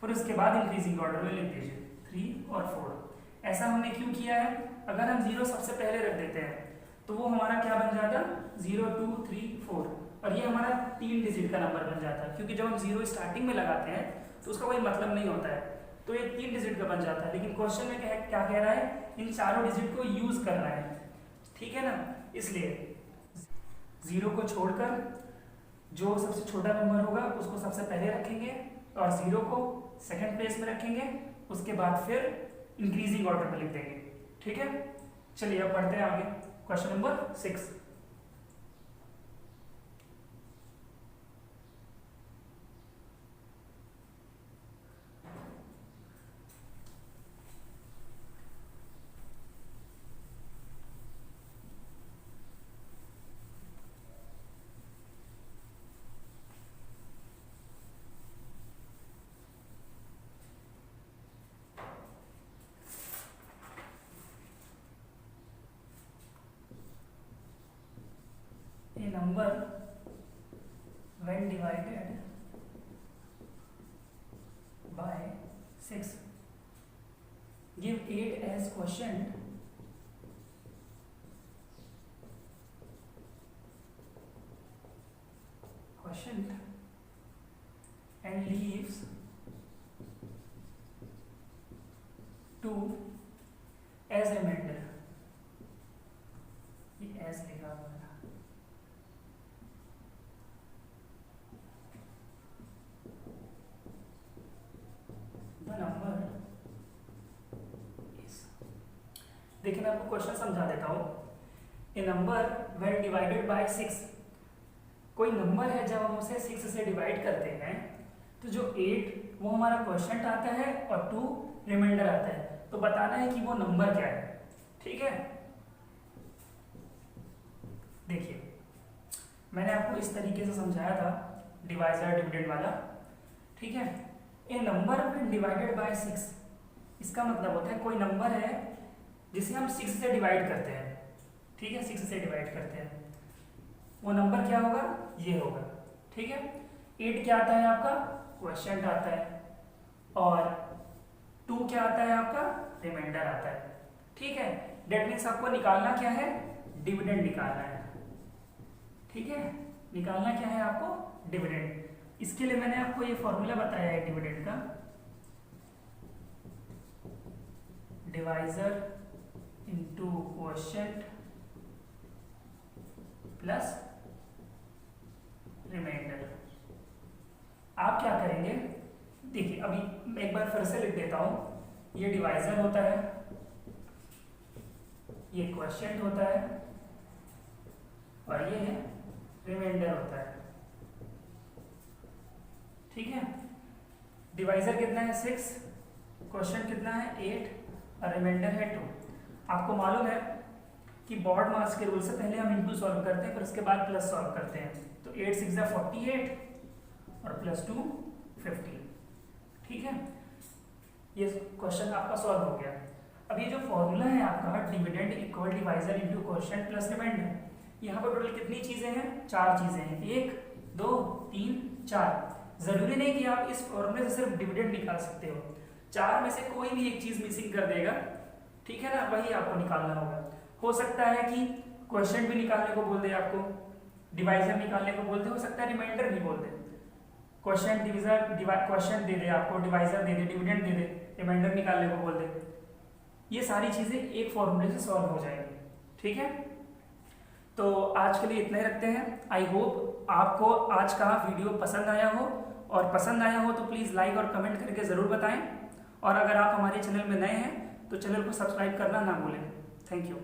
फिर उसके बाद इंक्रीजिंग ऑर्डर में लिख दीजिए 3 और 4। ऐसा हमने क्यों किया है, अगर हम 0 सबसे पहले रख देते हैं तो वो हमारा क्या बन जाता, 0, 2, 3, 4, और ये हमारा 3 डिजिट का नंबर बन जाता है। क्योंकि जब हम 0 स्टार्टिंग में लगाते हैं तो उसका कोई मतलब नहीं होता है, तो ये 3 डिजिट का बन जाता है। लेकिन क्वेश्चन में क्या कह रहा है, इन चारों डिजिट को यूज करना है, ठीक है ना। इसलिए 0 को छोड़कर जो सबसे छोटा नंबर होगा उसको सबसे पहले रखेंगे और 0 को सेकंड प्लेस में रखेंगे, उसके बाद फिर इंक्रीजिंग ऑर्डर में लिख देंगे। ठीक है, चलिए अब पढ़ते हैं आगे, question number 6। A number when divided by 6 give 8 as quotient and leaves 2 as remainder। ये as लिखा हुआ है, देखिए मैं आपको क्वेश्चन समझा देता हूँ। ए नंबर व्हेन डिवाइडेड बाय 6, कोई नंबर है जब हम उसे 6 से डिवाइड करते हैं तो जो 8 वो हमारा क्वोशंट आता है और 2 रिमाइंडर आता है। तो बताना है कि वो नंबर क्या है। ठीक है, देखिए मैंने आपको इस तरीके से समझाया था डिवाइजर डिविडेंड वाला। ठीक है, ए नंबर व्हेन डिवाइडेड बाय 6, इसका मतलब होता है कोई नंबर है जिसे हम 6 से डिवाइड करते हैं। ठीक है, 6 से डिवाइड करते हैं, वो नंबर क्या होगा, ये होगा। ठीक है, 8 क्या आता है आपका, क्वोशिएंट आता है, और 2 क्या आता है आपका, रिमाइंडर आता है। ठीक है, डेट मीन्स आपको निकालना क्या है, डिविडेंड निकालना है। ठीक है, निकालना क्या है आपको, डिविडेंड। इसके लिए मैंने आपको ये फॉर्मूला बताया है डिविडेंड का, divisor into quotient plus reminder. आप क्या करेंगे, देखिए अभी मैं एक बार फिर से लिख देता हूं। ये डिवाइजर होता है, ये क्वोशिएंट होता है, और ये है रिमाइंडर होता है। ठीक है, डिवाइजर कितना है 6, क्वोशिएंट कितना है 8, और रिमाइंडर है 2। आपको मालूम है कि बॉड मास के रूल से पहले हम इनटू सॉल्व करते हैं, फिर उसके बाद प्लस सॉल्व करते हैं। तो 8 6 48 और प्लस 2 50। ठीक है, ये क्वेश्चन आपका सॉल्व हो गया। अब ये जो फॉर्मूला है आपका dividend equal divisor into quotient plus reminder, यहाँ पर टोटल कितनी चीजें हैं, 4 चीजें हैं, 1 2 3 4। जरूरी नहीं कि आप इस फॉर्मूले से सिर्फ डिविडेंड निकाल सकते हो, 4 में से कोई भी एक चीज मिसिंग कर देगा। ठीक है ना, वही आपको निकालना होगा। हो सकता है कि क्वोशिएंट भी निकालने को बोल दे आपको, डिवाइजर निकालने को बोलते, हो सकता है रिमाइंडर भी बोल दे। क्वोशिएंट डिविजर क्वोशिएंट दे दे आपको, डिवाइजर दे दे, डिविडेंड दे दे, रिमाइंडर निकालने को बोल दे। ये सारी चीजें एक फॉर्मूले से सॉल्व हो जाएंगी। ठीक है, तो आज के लिए इतना ही रखते हैं। आई होप आपको आज का वीडियो पसंद आया हो, और पसंद आया हो तो प्लीज़ लाइक और कमेंट करके ज़रूर बताएं। और अगर आप हमारे चैनल में नए हैं तो चैनल को सब्सक्राइब करना ना भूलें। Thank you.